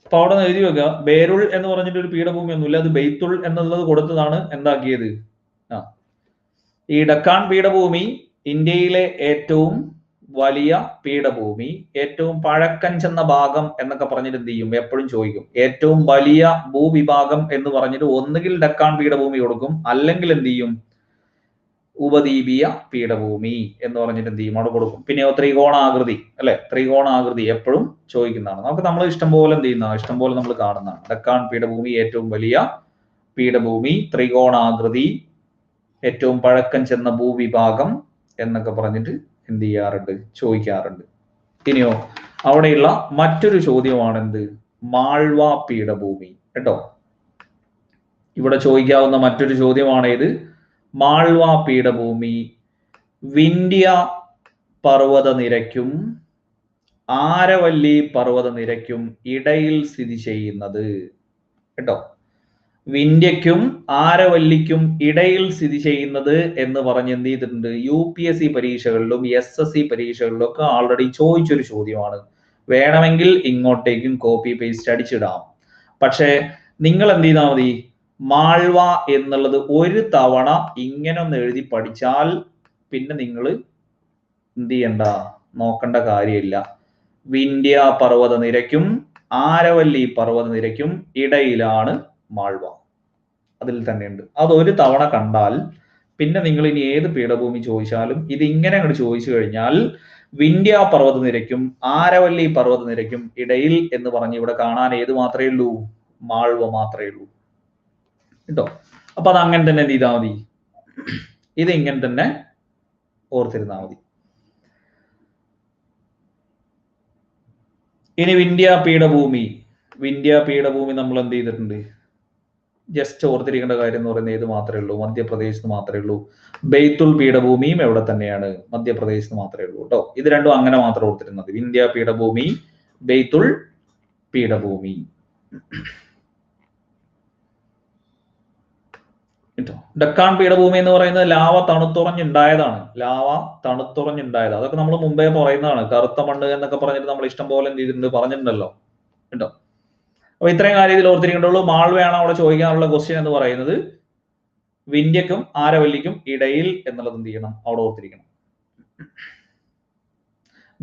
അപ്പൊ അവിടെ എഴുതി വെക്കുക. ബേരുൾ എന്ന് പറഞ്ഞിട്ട് ഒരു പീഠഭൂമി ഒന്നുമില്ല, അത് ബെയ്ത്തുൾ എന്നുള്ളത് കൊടുത്തതാണ് എന്താക്കിയത്. ഈ ഡക്കാൻ പീഠഭൂമി ഇന്ത്യയിലെ ഏറ്റവും വലിയ പീഠഭൂമി, ഏറ്റവും പഴക്കം ചെന്ന ഭാഗം എന്നൊക്കെ പറഞ്ഞിട്ട് എന്ത് ചെയ്യും? എപ്പോഴും ചോദിക്കും. ഏറ്റവും വലിയ ഭൂവിഭാഗം എന്ന് പറഞ്ഞിട്ട് ഒന്നുകിൽ ഡക്കാൻ പീഠഭൂമി കൊടുക്കും, അല്ലെങ്കിൽ എന്ത് ചെയ്യും? ഉപദ്വീപീയ പീഠഭൂമി എന്ന് പറഞ്ഞിട്ട് എന്ത് ചെയ്യും? അവിടെ കൊടുക്കും. പിന്നെ ത്രികോണാകൃതി അല്ലെ, ത്രികോണാകൃതി എപ്പോഴും ചോദിക്കുന്നതാണ്. നമ്മൾ ഇഷ്ടംപോലെ എന്ത് ചെയ്യുന്ന, ഇഷ്ടംപോലെ നമ്മൾ കാണുന്നതാണ്. ഡക്കാൻ പീഠഭൂമി ഏറ്റവും വലിയ പീഠഭൂമി, ത്രികോണാകൃതി, ഏറ്റവും പഴക്കം ചെന്ന ഭൂവിഭാഗം എന്നൊക്കെ പറഞ്ഞിട്ട് എന്ത് ചെയ്യാറുണ്ട്? ചോദിക്കാറുണ്ട്. ഇനിയോ അവിടെയുള്ള മറ്റൊരു ചോദ്യമാണ് എന്ത്? മാൾവ പീഠഭൂമി കേട്ടോ. ഇവിടെ ചോദിക്കാവുന്ന മറ്റൊരു ചോദ്യമാണ് ഇത്. മാൾവ പീഠഭൂമി വിന്ധ്യ പർവ്വതനിരയ്ക്കും ആരവല്ലി പർവ്വതനിരയ്ക്കും ഇടയിൽ സ്ഥിതി ചെയ്യുന്നത് കേട്ടോ. വിന്ധ്യയ്ക്കും ആരവല്ലിക്കും ഇടയിൽ സ്ഥിതി ചെയ്യുന്നത് എന്ന് പറഞ്ഞ് എന്ത് ചെയ്തിട്ടുണ്ട്? UPSC പരീക്ഷകളിലും SSC പരീക്ഷകളിലും ഒക്കെ ആൾറെഡി ചോദിച്ചൊരു ചോദ്യമാണ്. വേണമെങ്കിൽ ഇങ്ങോട്ടേക്കും കോപ്പി പേസ്റ്റ് അടിച്ചിടാം. പക്ഷെ നിങ്ങൾ എന്ത് ചെയ്താൽ മതി? മാൾവ എന്നുള്ളത് ഒരു തവണ ഇങ്ങനെ ഒന്ന് എഴുതി പഠിച്ചാൽ പിന്നെ നിങ്ങൾ എന്ത് ചെയ്യണ്ട, നോക്കേണ്ട കാര്യമില്ല. വിന്ധ്യ പർവ്വതനിരയ്ക്കും ആരവല്ലി പർവ്വതനിരയ്ക്കും ഇടയിലാണ് മാൾവ. അതിൽ തന്നെയുണ്ട്. അതൊരു തവണ കണ്ടാൽ പിന്നെ നിങ്ങൾ ഇനി ഏത് പീഠഭൂമി ചോദിച്ചാലും ഇത് ഇങ്ങനെ അങ്ങോട്ട് ചോദിച്ചു കഴിഞ്ഞാൽ വിന്ധ്യ പർവ്വതനിരയ്ക്കും ആരവല്ലി പർവ്വതനിരയ്ക്കും ഇടയിൽ എന്ന് പറഞ്ഞ് ഇവിടെ കാണാൻ ഏത് മാത്രമേ ഉള്ളൂ? മാൾവ മാത്രമേ ഉള്ളൂ കേട്ടോ. അപ്പൊ അത് അങ്ങനെ തന്നെ എന്ത് ചെയ്താൽ മതി? ഇത് ഇങ്ങനെ തന്നെ ഓർത്തിരുന്നാൽ മതി. ഇനി വിന്ധ്യ പീഠഭൂമി നമ്മൾ എന്ത് ചെയ്തിട്ടുണ്ട്? ജസ്റ്റ് ഓർത്തിരിക്കേണ്ട കാര്യം എന്ന് പറയുന്നത് ഏത് മാത്രമേ ഉള്ളൂ? മധ്യപ്രദേശിന് മാത്രമേ ഉള്ളൂ. ബെയ്ത്തുൾ പീഠഭൂമിയും എവിടെ തന്നെയാണ്? മധ്യപ്രദേശിന് മാത്രമേ ഉള്ളൂ കേട്ടോ. ഇത് രണ്ടും അങ്ങനെ മാത്രം ഓർത്തിരുന്നത്. വിന്ധ്യ പീഠഭൂമി, ബെയ്ത്തുൾ പീഠഭൂമി. കേട്ടോ. ഡക്കാൻ പീഠഭൂമി എന്ന് പറയുന്നത് ലാവ തണുത്തുറഞ്ഞുണ്ടായതാണ്. ലാവ തണുത്തുറഞ്ഞുണ്ടായത്. അതൊക്കെ നമ്മൾ മുമ്പേ പറയുന്നതാണ്. കറുത്ത മണ്ണ് എന്നൊക്കെ പറഞ്ഞിട്ട് നമ്മൾ ഇഷ്ടം പോലെ എന്ത് ചെയ്തിട്ടുണ്ട്, പറഞ്ഞിട്ടുണ്ടല്ലോ കേട്ടോ. അപ്പൊ ഇത്രയും കാര്യം ഇതിൽ ഓർത്തിരിക്കേണ്ടുള്ളൂ. മാൾവയാണ് അവിടെ ചോദിക്കാനുള്ള ക്വസ്റ്റ്യൻ എന്ന് പറയുന്നത്. വിന്ധ്യക്കും ആരവല്ലിക്കും ഇടയിൽ എന്നുള്ളത് എന്ത് ചെയ്യണം, അവിടെ ഓർത്തിരിക്കണം.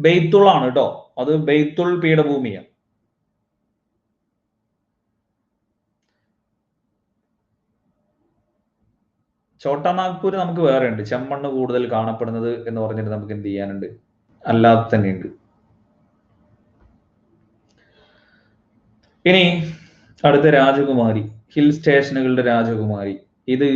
ബെയ്ത്തുൾ ആണ് കേട്ടോ, അത് ബെയ്ത്തുൾ പീഠഭൂമിയാണ്. ഛോട്ടാ നാഗ്പൂർ നമുക്ക് വേറെ ഉണ്ട്, ചെമ്മണ്ണ് കൂടുതൽ കാണപ്പെടുന്നത് എന്ന് പറഞ്ഞിട്ട് നമുക്ക് എന്ത് ചെയ്യാനുണ്ട്, അല്ലാതെ തന്നെയുണ്ട്. ഇനി അടുത്ത രാജകുമാരി, ഹിൽ സ്റ്റേഷനുകളുടെ രാജകുമാരി. ഇത്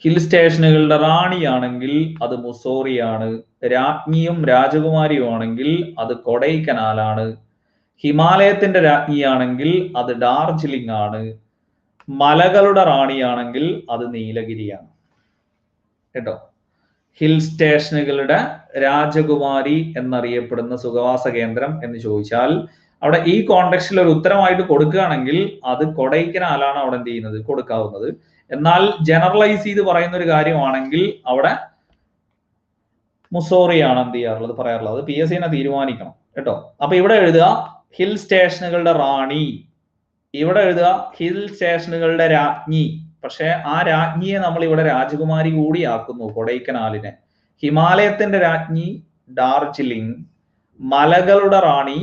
ഹിൽ സ്റ്റേഷനുകളുടെ റാണിയാണെങ്കിൽ അത് മുസോറിയാണ്. രാജ്ഞിയും രാജകുമാരിയും ആണെങ്കിൽ അത് കൊടൈക്കനാലാണ്. ഹിമാലയത്തിന്റെ രാജ്ഞിയാണെങ്കിൽ അത് ഡാർജിലിംഗ് ആണ്. മലകളുടെ റാണിയാണെങ്കിൽ അത് നീലഗിരിയാണ് കേട്ടോ. ഹിൽ സ്റ്റേഷനുകളുടെ രാജകുമാരി എന്നറിയപ്പെടുന്ന സുഖവാസ കേന്ദ്രം എന്ന് ചോദിച്ചാൽ അവിടെ ഈ കോണ്ടെക്സ്റ്റിൽ ഒരു ഉത്തരമായിട്ട് കൊടുക്കുകയാണെങ്കിൽ അത് കൊടൈക്കനാലാണ് അവിടെ എന്ത് ചെയ്യുന്നത്, കൊടുക്കാവുന്നത്. എന്നാൽ ജനറലൈസ് ചെയ്ത് പറയുന്ന ഒരു കാര്യമാണെങ്കിൽ അവിടെ മുസോറിയാണ് എന്ത് ചെയ്യാറുള്ളത്, പറയാറുള്ളത്. അത് PSC തീരുമാനിക്കണം കേട്ടോ. അപ്പൊ ഇവിടെ എഴുതുക ഹിൽ സ്റ്റേഷനുകളുടെ റാണി, ഇവിടെ എഴുതുക ഹിൽ സ്റ്റേഷനുകളുടെ രാജ്ഞി. പക്ഷെ ആ രാജ്ഞിയെ നമ്മൾ ഇവിടെ രാജകുമാരി കൂടി ആക്കുന്നു, കൊടൈക്കനാലിനെ. ഹിമാലയത്തിന്റെ രാജ്ഞി ഡാർജിലിംഗ്, മലകളുടെ റാണി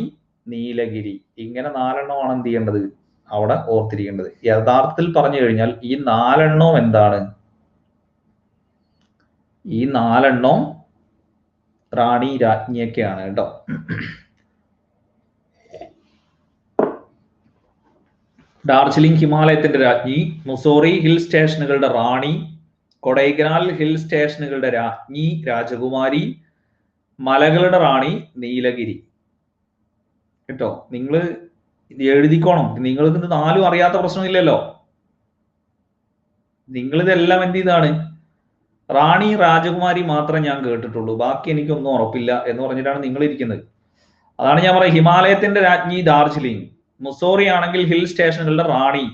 നീലഗിരി. ഇങ്ങനെ 4 എണ്ണമാണ് എന്ത് ചെയ്യേണ്ടത്, അവിടെ ഓർത്തിരിക്കേണ്ടത്. യഥാർത്ഥത്തിൽ പറഞ്ഞു കഴിഞ്ഞാൽ ഈ 4 എണ്ണവും എന്താണ്, ഈ 4 എണ്ണവും റാണി രാജ്ഞിയൊക്കെയാണ് കേട്ടോ. ഡാർജിലിംഗ് ഹിമാലയത്തിന്റെ രാജ്ഞി, മുസോറി ഹിൽ സ്റ്റേഷനുകളുടെ റാണി, കൊടൈക്കനാൽ ഹിൽ സ്റ്റേഷനുകളുടെ രാജ്ഞി രാജകുമാരി, മലകളുടെ റാണി നീലഗിരി കേട്ടോ. നിങ്ങൾ ഇത് എഴുതിക്കോണം. നിങ്ങൾക്ക് ഇത് 4 അറിയാത്ത പ്രശ്നമില്ലല്ലോ. നിങ്ങൾ ഇതെല്ലാം എന്ത് ചെയ്താണ്, റാണി രാജകുമാരി മാത്രം ഞാൻ കേട്ടിട്ടുള്ളൂ, ബാക്കി എനിക്കൊന്നും ഉറപ്പില്ല എന്ന് പറഞ്ഞിട്ടാണ് നിങ്ങൾ ഇരിക്കുന്നത്. അതാണ് ഞാൻ പറയുന്നത്. ഹിമാലയത്തിന്റെ രാജ്ഞി ഡാർജിലിംഗ്, മുസോറി ആണെങ്കിൽ ഹിൽ സ്റ്റേഷനുകളുടെ റാണി,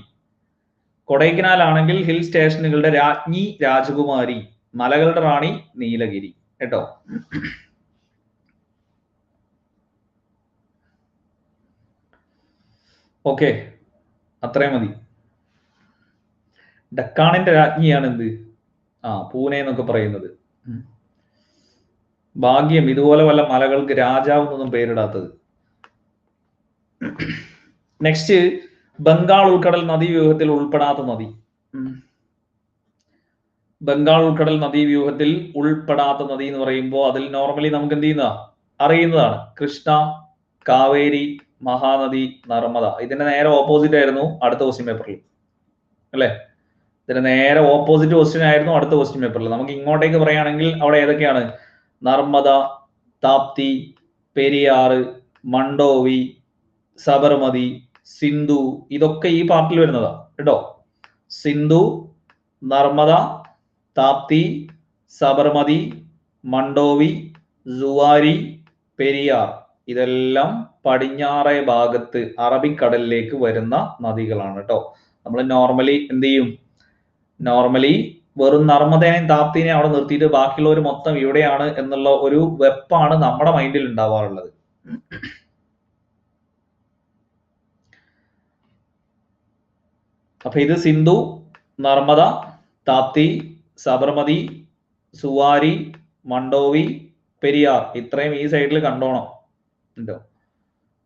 കൊടൈക്കനാൽ ആണെങ്കിൽ ഹിൽ സ്റ്റേഷനുകളുടെ രാജ്ഞി രാജകുമാരി, മലകളുടെ റാണി നീലഗിരി കേട്ടോ. ഓക്കെ, അത്രയും മതി. ഡക്കാണിന്റെ രാജ്ഞിയാണ് എന്ത്, പൂനെ എന്നൊക്കെ പറയുന്നത്. ഭാഗ്യം ഇതുപോലെ വല്ല മലകൾക്ക് രാജാവ് എന്നൊന്നും പേരിടാത്തത്. നെക്സ്റ്റ്, ബംഗാൾ ഉൾക്കടൽ നദീവ്യൂഹത്തിൽ ഉൾപ്പെടാത്ത നദി. ബംഗാൾ ഉൾക്കടൽ നദീവ്യൂഹത്തിൽ ഉൾപ്പെടാത്ത നദി എന്ന് പറയുമ്പോൾ അതിൽ നോർമലി നമുക്ക് എന്ത് ചെയ്യുന്ന അറിയുന്നതാണ്, കൃഷ്ണ, കാവേരി, മഹാനദി, നർമ്മദ. ഇതിന്റെ നേരെ ഓപ്പോസിറ്റ് ആയിരുന്നു അടുത്ത ക്വസ്റ്റ്യൻ പേപ്പറിൽ അല്ലെ. ഇതിന്റെ നേരെ ഓപ്പോസിറ്റ് ക്വസ്റ്റ്യൻ ആയിരുന്നു അടുത്ത ക്വസ്റ്റ്യൻ പേപ്പറിൽ. നമുക്ക് ഇങ്ങോട്ടേക്ക് പറയുകയാണെങ്കിൽ അവിടെ ഏതൊക്കെയാണ്, നർമ്മദ, താപ്തി, പെരിയാർ, മണ്ഡോവി, സബർമതി, സിന്ധു, ഇതൊക്കെ ഈ പാർട്ടിൽ വരുന്നതാ കേട്ടോ. സിന്ധു, നർമ്മദ, താപ്തി, സബർമതി, മണ്ഡോവി, സുവാരി, പെരിയാർ, ഇതെല്ലാം പടിഞ്ഞാറേ ഭാഗത്ത് അറബിക്കടലിലേക്ക് വരുന്ന നദികളാണ് കേട്ടോ. നമ്മൾ നോർമലി എന്ത് ചെയ്യും, നോർമലി വെറും നർമ്മദേനെയും താപ്തിനെയും അവിടെ നിർത്തിയിട്ട് ബാക്കിയുള്ളവർ മൊത്തം ഇവിടെയാണ് എന്നുള്ള ഒരു വെപ്പാണ് നമ്മുടെ മൈൻഡിൽ ഉണ്ടാവാറുള്ളത്. അപ്പൊ ഇത് സിന്ധു, നർമ്മദ, താപ്തി, സബർമതി, സുവാരി, മണ്ഡോവി, പെരിയാർ, ഇത്രയും ഈ സൈഡിൽ കണ്ടോണം ഉണ്ടോ.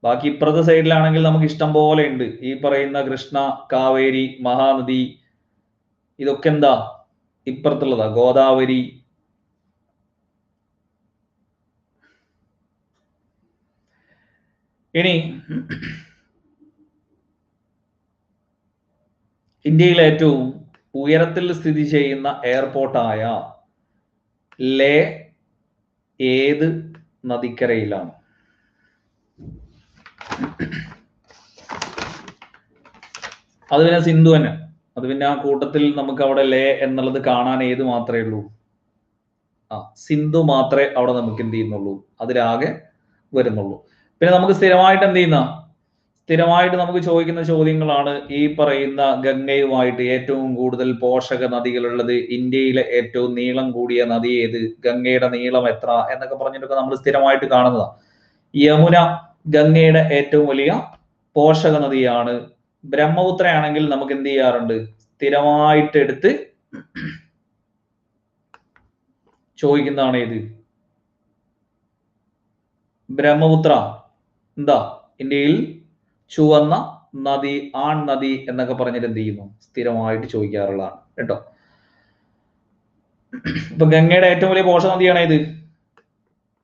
ബാക്കി ഇപ്പുറത്തെ സൈഡിലാണെങ്കിൽ നമുക്ക് ഇഷ്ടം പോലെ ഉണ്ട്. ഈ പറയുന്ന കൃഷ്ണ, കാവേരി, മഹാനദി, ഇതൊക്കെ എന്താ ഇപ്പുറത്തുള്ളതാ, ഗോദാവരി. ഇനി ഇന്ത്യയിലെ ഏറ്റവും ഉയരത്തിൽ സ്ഥിതി ചെയ്യുന്ന എയർപോർട്ടായ ലേ ഏത് നദിക്കരയിലാണ്? അത് പിന്നെ സിന്ധു തന്നെ. അത് പിന്നെ ആ കൂട്ടത്തിൽ നമുക്ക് അവിടെ ലേ എന്നുള്ളത് കാണാൻ ഏത് മാത്രമേ ഉള്ളൂ, സിന്ധു മാത്രമേ അവിടെ നമുക്ക് എന്ത് ചെയ്യുന്നുള്ളൂ, അതിലാകെ വരുന്നുള്ളൂ. പിന്നെ നമുക്ക് സ്ഥിരമായിട്ട് എന്ത് ചെയ്യുന്ന, സ്ഥിരമായിട്ട് നമുക്ക് ചോദിക്കുന്ന ചോദ്യങ്ങളാണ്. ഈ പറയുന്ന ഗംഗയുമായിട്ട് ഏറ്റവും കൂടുതൽ പോഷക നദികളുള്ളത് ഇന്ത്യയിലെ ഏറ്റവും നീളം കൂടിയ നദി ഏത്, ഗംഗയുടെ നീളം എത്ര എന്നൊക്കെ പറഞ്ഞിട്ടൊക്കെ നമ്മൾ സ്ഥിരമായിട്ട് കാണുന്നതാണ്. യമുന ഗംഗയുടെ ഏറ്റവും വലിയ പോഷക നദിയാണ്. ബ്രഹ്മപുത്ര ആണെങ്കിൽ നമുക്ക് എന്ത് ചെയ്യാറുണ്ട്, സ്ഥിരമായിട്ട് എടുത്ത് ചോദിക്കുന്നതാണ് ഏത്, ബ്രഹ്മപുത്ര എന്താ ഇന്ത്യയിൽ ചുവന്ന നദി, ആൺ നദി എന്നൊക്കെ പറഞ്ഞിട്ട് എന്ത് ചെയ്യുന്നു, സ്ഥിരമായിട്ട് ചോദിക്കാറുള്ളതാണ് കേട്ടോ. ഇപ്പൊ ഗംഗയുടെ ഏറ്റവും വലിയ പോഷക നദിയാണ് ഏത്,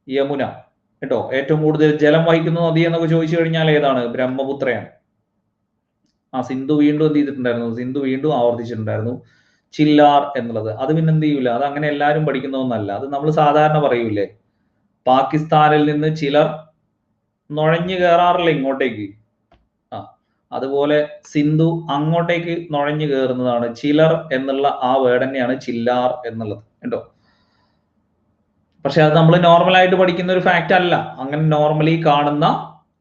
യമുന കേട്ടോ. ഏറ്റവും കൂടുതൽ ജലം വഹിക്കുന്ന നദി എന്നൊക്കെ ചോദിച്ചു കഴിഞ്ഞാൽ ഏതാണ്, ബ്രഹ്മപുത്രയാണ്. സിന്ധു വീണ്ടും എന്ത് ചെയ്തിട്ടുണ്ടായിരുന്നു, സിന്ധു വീണ്ടും ആവർത്തിച്ചിട്ടുണ്ടായിരുന്നു ചില്ലാർ എന്നുള്ളത്. അത് പിന്നെ എന്ത് ചെയ്യൂല, അത് അങ്ങനെ എല്ലാവരും പഠിക്കുന്നതൊന്നല്ല. അത് നമ്മൾ സാധാരണ പറയൂലേ, പാകിസ്ഥാനിൽ നിന്ന് ചിലർ നുഴഞ്ഞു കയറാറില്ല ഇങ്ങോട്ടേക്ക്, അതുപോലെ സിന്ധു അങ്ങോട്ടേക്ക് നുഴഞ്ഞു കയറുന്നതാണ്. ചിലർ എന്നുള്ള ആ വേർഡ് തന്നെയാണ് ചില്ലാർ എന്നുള്ളത് കേട്ടോ. പക്ഷെ അത് നമ്മൾ നോർമലായിട്ട് പഠിക്കുന്ന ഒരു ഫാക്റ്റ് അല്ല, അങ്ങനെ നോർമലി കാണുന്ന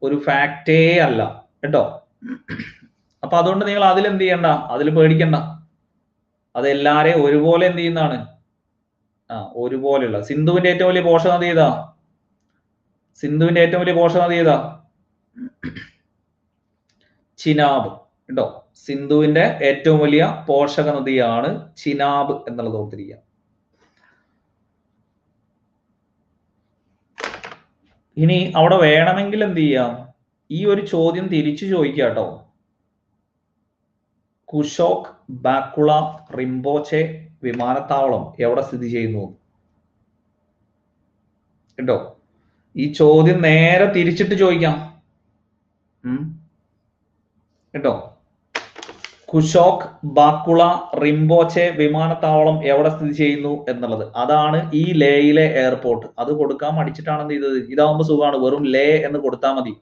ഒരു ഫാക്റ്റേ അല്ല കേട്ടോ. അപ്പൊ അതുകൊണ്ട് നിങ്ങൾ അതിൽ എന്ത് ചെയ്യണ്ട, അതിൽ പേടിക്കണ്ട. അത് എല്ലാരെയും ഒരുപോലെ എന്ത് ചെയ്യുന്നതാണ്, ഒരുപോലെയുള്ള. സിന്ധുവിന്റെ ഏറ്റവും വലിയ പോഷക നദി ഏതാ, സിന്ധുവിന്റെ ഏറ്റവും വലിയ പോഷക നദി ഏതാ, ചിനാബ് കേട്ടോ. സിന്ധുവിന്റെ ഏറ്റവും വലിയ പോഷക നദിയാണ് ചിനാബ് എന്നുള്ളത് ഓർത്തിരിക്കുക. ഇനി അവിടെ വേണമെങ്കിൽ എന്ത് ചെയ്യാം, ഈ ഒരു ചോദ്യം തിരിച്ചു ചോദിക്കുക കേട്ടോ. കുഷോക്ക് ബാക്കുള റിംപോച്ചെ വിമാനത്താവളം എവിടെ സ്ഥിതി ചെയ്യുന്നു കേട്ടോ. ഈ ചോദ്യം നേരെ തിരിച്ചിട്ട് ചോദിക്കാം കേട്ടോ. കുഷോക്ക് ബാക്കുള റിംപോച്ചെ വിമാനത്താവളം എവിടെ സ്ഥിതി ചെയ്യുന്നു എന്നുള്ളത്, അതാണ് ഈ ലേയിലെ എയർപോർട്ട്. അത് കൊടുക്കാൻ മടിച്ചിട്ടാണ് എന്ത് ചെയ്തത്. ഇതാവുമ്പോ സുഖമാണ്, വെറും ലേ എന്ന് കൊടുത്താൽ മതി.